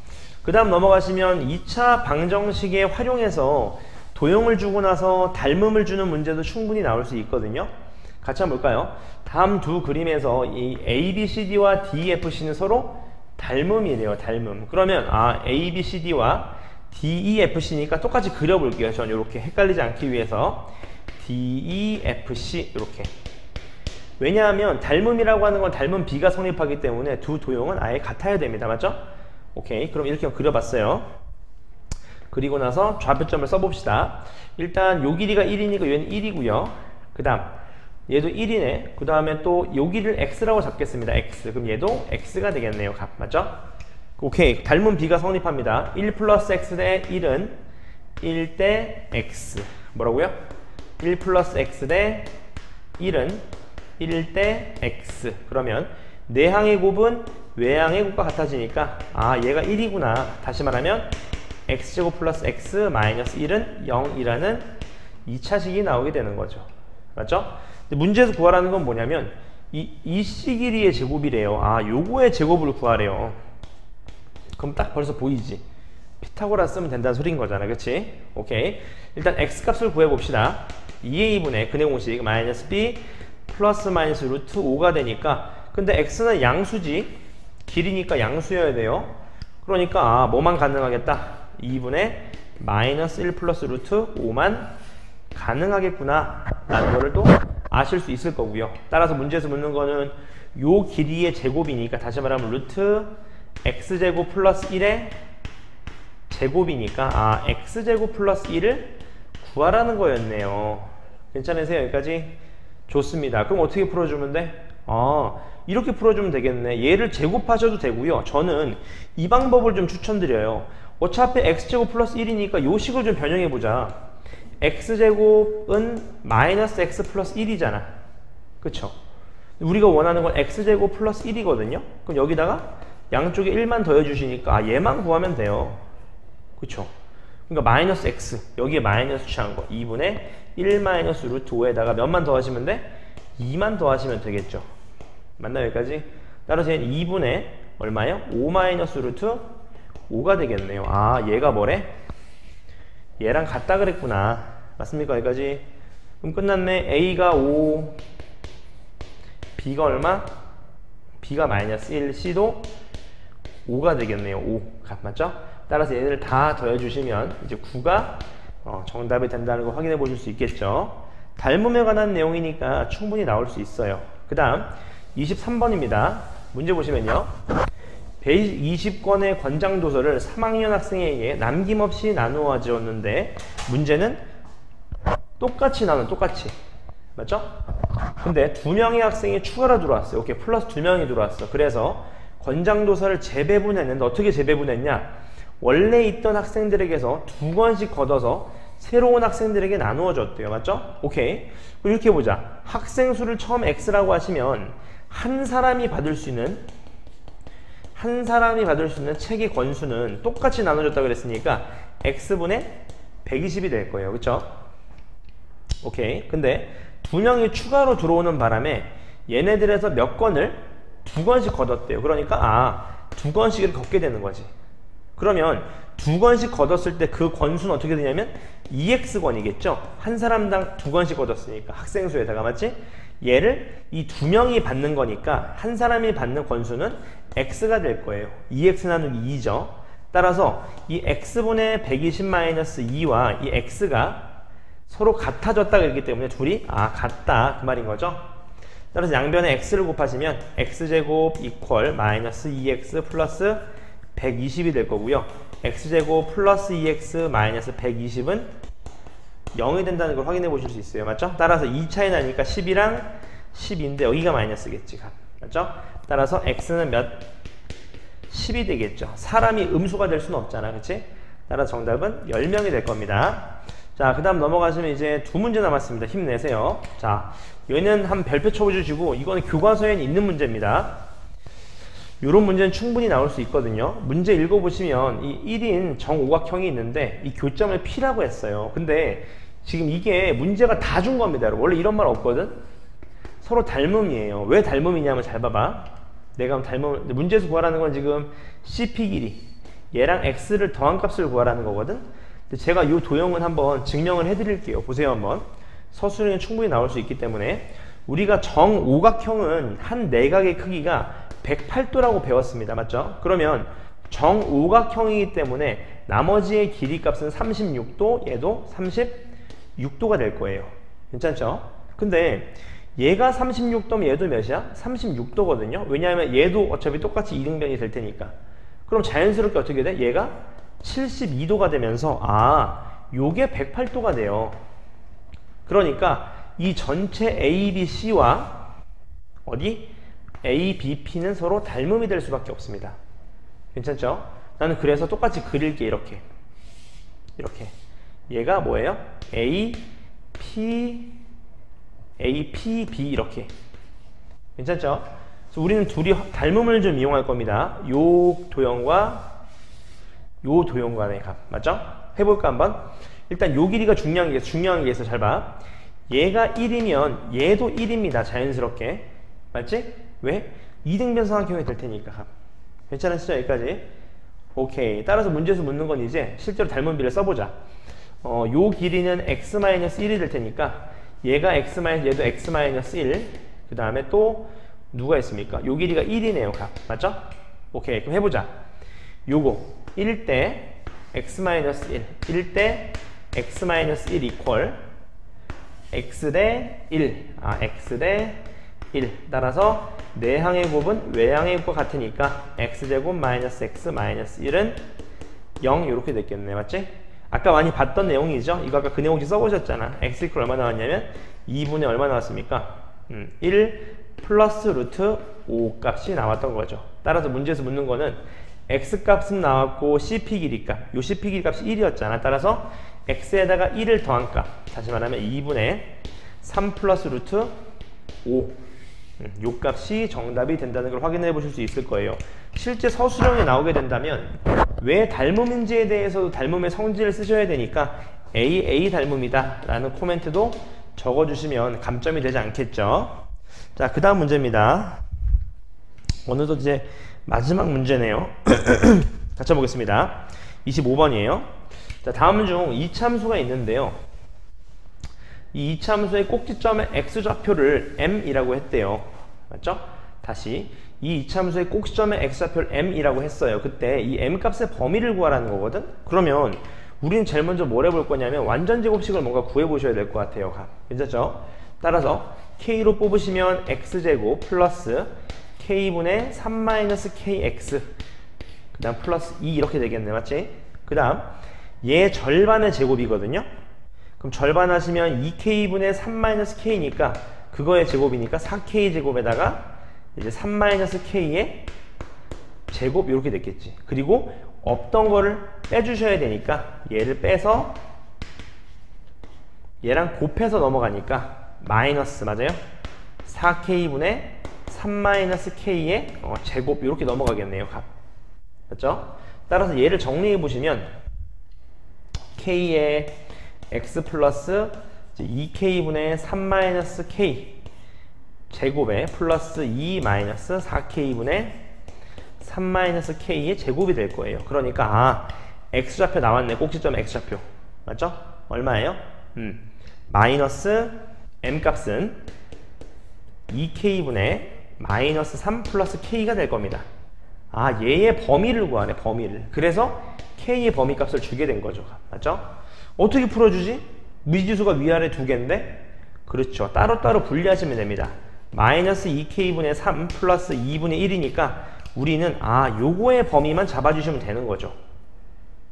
그 다음 넘어가시면 2차 방정식에 활용해서 도형을 주고 나서 닮음을 주는 문제도 충분히 나올 수 있거든요. 같이 한번 볼까요? 다음 두 그림에서 이 ABCD와 DEFC는 서로 닮음이래요. 닮음. 그러면 ABCD와 DEFC니까 똑같이 그려볼게요. 전 이렇게 헷갈리지 않기 위해서 DEFC 이렇게. 왜냐하면 닮음이라고 하는 건 닮음 B가 성립하기 때문에 두 도형은 아예 같아야 됩니다. 맞죠? 오케이. 그럼 이렇게 그려봤어요. 그리고 나서 좌표점을 써봅시다. 일단 요 길이가 1이니까 얘는 1이고요. 그 다음 얘도 1이네. 그 다음에 또 여기를 x라고 잡겠습니다. x. 그럼 얘도 x가 되겠네요. 값. 맞죠? 오케이. 닮은 b가 성립합니다. 1 플러스 x 대 1은 1 대 x. 뭐라고요? 1 플러스 x 대 1은 1 대 x. 그러면 내항의 곱은 외항의 곱과 같아지니까 아 얘가 1이구나. 다시 말하면 x제곱 플러스 x 마이너스 1은 0이라는 2차식이 나오게 되는 거죠. 맞죠? 근데 문제에서 구하라는 건 뭐냐면 이 c 길이의 제곱이래요. 아 요거의 제곱을 구하래요. 그럼 딱 벌써 보이지? 피타고라 쓰면 된다는 소리인 거잖아. 그치? 오케이. 일단 x 값을 구해봅시다. 2a분의 근의 공식 마이너스 b 플러스 마이너스 루트 5가 되니까 근데 x는 양수지 길이니까 양수여야 돼요. 그러니까 뭐만 가능하겠다. 2분의 마이너스 1 플러스 루트 5만 가능하겠구나 라는 거를 또 아실 수 있을 거고요. 따라서 문제에서 묻는 거는 요 길이의 제곱이니까 다시 말하면 루트 x제곱 플러스 1의 제곱이니까 아 x제곱 플러스 1을 구하라는 거였네요. 괜찮으세요? 여기까지? 좋습니다. 그럼 어떻게 풀어주면 돼? 이렇게 풀어주면 되겠네. 얘를 제곱하셔도 되고요. 저는 이 방법을 좀 추천드려요. 어차피 x제곱 플러스 1이니까 요 식을 좀 변형해보자. x제곱은 마이너스 x 플러스 1이잖아. 그쵸? 우리가 원하는 건 x제곱 플러스 1이거든요. 그럼 여기다가 양쪽에 1만 더해주시니까 아 얘만 구하면 돼요. 그쵸? 그러니까 마이너스 x 여기에 마이너스 취한 거 2분의 1 마이너스 루트 5에다가 몇만 더하시면 돼? 2만 더하시면 되겠죠. 맞나요? 여기까지? 따라서 얘는 2분의 얼마요? 5 마이너스 루트 5가 되겠네요. 아 얘가 뭐래? 얘랑 같다 그랬구나. 맞습니까? 여기까지? 그럼 끝났네. a가 5 b가 얼마? b가 마이너스 1 c도 5가 되겠네요. 5 맞죠? 따라서 얘네를 다 더해주시면 이제 9가 정답이 된다는 거 확인해 보실 수 있겠죠. 닮음에 관한 내용이니까 충분히 나올 수 있어요. 그 다음 23번입니다. 문제 보시면요. 120권의 권장도서를 3학년 학생에게 남김없이 나누어 지었는데 문제는 똑같이 똑같이 맞죠? 근데 2명의 학생이 추가로 들어왔어요. 오케이, 플러스 2명이 들어왔어. 그래서 권장도서를 재배분했는데 어떻게 재배분했냐? 원래 있던 학생들에게서 2권씩 걷어서 새로운 학생들에게 나누어 줬대요. 맞죠? 오케이. 이렇게 보자. 학생 수를 처음 x라고 하시면 한 사람이 받을 수 있는 책의 권수는 똑같이 나눠줬다고 그랬으니까 x분의 120이 될 거예요. 그쵸? 오케이. 근데 2명이 추가로 들어오는 바람에 얘네들에서 몇 권을 2권씩 걷었대요. 그러니까 2권씩을 걷게 되는 거지. 그러면 2권씩 걷었을 때 그 권수는 어떻게 되냐면 2x권이겠죠? 한 사람당 2권씩 걷었으니까 학생 수에다가 맞지? 얘를 이 2명이 받는 거니까 한 사람이 받는 권수는 x가 될 거예요. 2x 나누기 2죠. 따라서 이 x분의 120-2와 이 x가 서로 같아졌다 그랬기 때문에 둘이 같다 그 말인 거죠. 따라서 양변에 x를 곱하시면 x제곱 이퀄 마이너스 2x 플러스 120이 될 거고요. x제곱 플러스 2x 마이너스 120은 0이 된다는 걸 확인해 보실 수 있어요. 맞죠? 따라서 2차이 나니까 10이랑 10인데 여기가 마이너스겠지. 맞죠? 따라서 x는 몇? 10이 되겠죠. 사람이 음수가 될 수는 없잖아. 그치? 따라서 정답은 10명이 될 겁니다. 자, 그 다음 넘어가시면 이제 2문제 남았습니다. 힘내세요. 자, 얘는 한 별표 쳐주시고 이거는 교과서에 있는 문제입니다. 이런 문제는 충분히 나올 수 있거든요. 문제 읽어보시면 이 1인 정오각형이 있는데 이 교점을 P라고 했어요. 근데 지금 이게 문제가 다 준 겁니다. 원래 이런 말 없거든. 서로 닮음이에요. 왜 닮음이냐면 잘 봐봐. 내가 문제에서 구하라는 건 지금 CP 길이 얘랑 X를 더한 값을 구하라는 거거든. 근데 제가 이 도형은 한번 증명을 해드릴게요. 보세요 한번. 서술에는 충분히 나올 수 있기 때문에 우리가 정오각형은 한 내각의 크기가 108도라고 배웠습니다. 맞죠? 그러면 정오각형이기 때문에 나머지의 길이 값은 36도, 얘도 36도가 될 거예요. 괜찮죠? 근데 얘가 36도면 얘도 몇이야? 36도거든요. 왜냐하면 얘도 어차피 똑같이 이등변이 될 테니까. 그럼 자연스럽게 어떻게 돼? 얘가 72도가 되면서 요게 108도가 돼요. 그러니까 이 전체 ABC와 ABP는 서로 닮음이 될 수밖에 없습니다. 괜찮죠? 나는 그래서 똑같이 그릴게. 이렇게 얘가 뭐예요? A, P, A, P, B 이렇게. 괜찮죠? 그래서 우리는 둘이 닮음을 좀 이용할 겁니다. 요 도형과 요 도형 간의 값. 맞죠? 해볼까 한번? 일단 요 길이가 중요한 게 있어. 잘 봐. 얘가 1이면 얘도 1입니다. 자연스럽게. 맞지? 왜? 이등변성학형이 될 테니까 값. 괜찮으시죠? 여기까지? 오케이. 따라서 문제에서 묻는 건 이제 실제로 닮은 비를 써보자. 요 길이는 x-1이 될 테니까 얘가 x- 얘도 x-1. 그 다음에 또 누가 있습니까? 요 길이가 1이네요. 값. 맞죠? 오케이. 그럼 해보자. 요거 1대 x-1 1대 x-1 이퀄 x 대 1 x 대 1 따라서 내항의 곱은 외항의 곱과 같으니까 x제곱 마이너스 x 마이너스 1은 0 이렇게 됐겠네. 맞지? 아까 많이 봤던 내용이죠. 이거 아까 그 내용 혹시 써보셨잖아. x 이퀄 얼마 나왔냐면 2분의 얼마 나왔습니까? 1 플러스 루트 5 값이 나왔던 거죠. 따라서 문제에서 묻는 거는 x 값은 나왔고 cp 길이 값, 요 cp 길이 값이 1이었잖아. 따라서 x에다가 1을 더한 값, 다시 말하면 2분의 3 플러스 루트 5, 요 값이 정답이 된다는 걸 확인해 보실 수 있을 거예요. 실제 서술형에 나오게 된다면 왜 닮음인지에 대해서도 닮음의 성질을 쓰셔야 되니까 A 닮음이다 라는 코멘트도 적어주시면 감점이 되지 않겠죠. 자, 그 다음 문제입니다. 어느덧 이제 마지막 문제네요. 같이 보겠습니다. 25번이에요. 자, 다음 중 이참수가 있는데요. 이 이참수의 꼭지점의 x좌표를 m이라고 했대요. 맞죠? 다시 이 이참수의 꼭지점의 x좌표를 m이라고 했어요. 그때 이 m값의 범위를 구하라는 거거든? 그러면 우리는 제일 먼저 뭘 해볼 거냐면 완전 제곱식을 뭔가 구해보셔야 될 것 같아요. 괜찮죠? 따라서 k로 뽑으시면 x제곱 플러스 k분의 3-kx 그 다음 플러스 2 이렇게 되겠네. 맞지? 그 다음 얘 절반의 제곱이거든요. 그럼 절반 하시면 2k분의 3-k니까 그거의 제곱이니까 4k 제곱에다가 이제 3-k의 제곱 이렇게 됐겠지. 그리고 없던 거를 빼주셔야 되니까 얘를 빼서 얘랑 곱해서 넘어가니까 마이너스 맞아요? 4k분의 3-k의 제곱 이렇게 넘어가겠네요. 값. 맞죠? 따라서 얘를 정리해 보시면 k의 x 플러스 2k분의 3-k 제곱에 플러스 2 마이너스 4k분의 3-k의 제곱이 될 거예요. 그러니까 x좌표 나왔네. 꼭지점 x좌표. 맞죠? 얼마예요? 마이너스 m값은 2k분의 마이너스 3 플러스 k가 될 겁니다. 얘의 범위를 구하네. 범위를. 그래서 k의 범위값을 주게 된 거죠. 맞죠? 어떻게 풀어주지? 미지수가 위아래 두 개인데? 그렇죠. 따로따로 분리하시면 됩니다. 마이너스 2k분의 3 플러스 2분의 1이니까 우리는 요거의 범위만 잡아주시면 되는 거죠.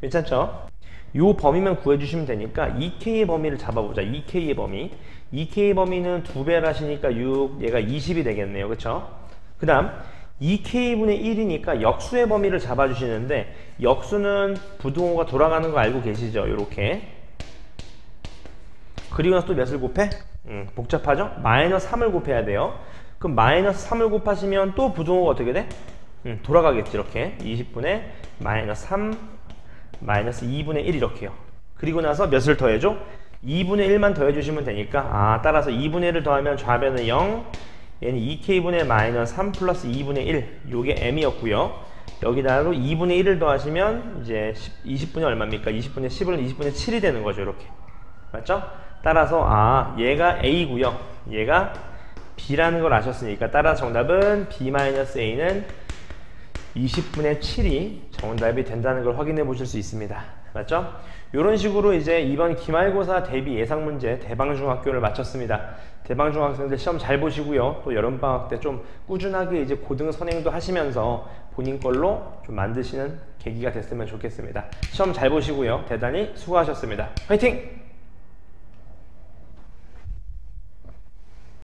괜찮죠? 요 범위만 구해주시면 되니까 2k의 범위를 잡아보자. 2k의 범위. 2k의 범위는 2배를 하시니까 6, 얘가 20이 되겠네요. 그쵸? 그 다음 2k분의 1이니까 역수의 범위를 잡아주시는데 역수는 부등호가 돌아가는 거 알고 계시죠? 요렇게. 그리고 나서 또 몇을 곱해? 복잡하죠? 마이너스 3을 곱해야 돼요. 그럼 마이너스 3을 곱하시면 또 부등호가 어떻게 돼? 돌아가겠지. 이렇게 20분의 마이너스 3 마이너스 2분의 1 이렇게요. 그리고 나서 몇을 더해줘? 2분의 1만 더해주시면 되니까 따라서 2분의 1을 더하면 좌변은 0, 얘는 2k분의 마이너스 3 플러스 2분의 1 요게 m이었고요. 여기다가 2분의 1을 더하시면 이제 20분의 얼마입니까? 20분의 10은 20분의 7이 되는 거죠. 이렇게. 맞죠? 따라서 얘가 a고요. 얘가 b라는 걸 아셨으니까 따라서 정답은 b-a는 20분의 7이 정답이 된다는 걸 확인해 보실 수 있습니다. 맞죠? 이런 식으로 이제 이번 기말고사 대비 예상문제 대방중학교를 마쳤습니다. 대방중학생들 시험 잘 보시고요. 또 여름방학 때 좀 꾸준하게 이제 고등 선행도 하시면서 본인 걸로 좀 만드시는 계기가 됐으면 좋겠습니다. 시험 잘 보시고요. 대단히 수고하셨습니다. 화이팅!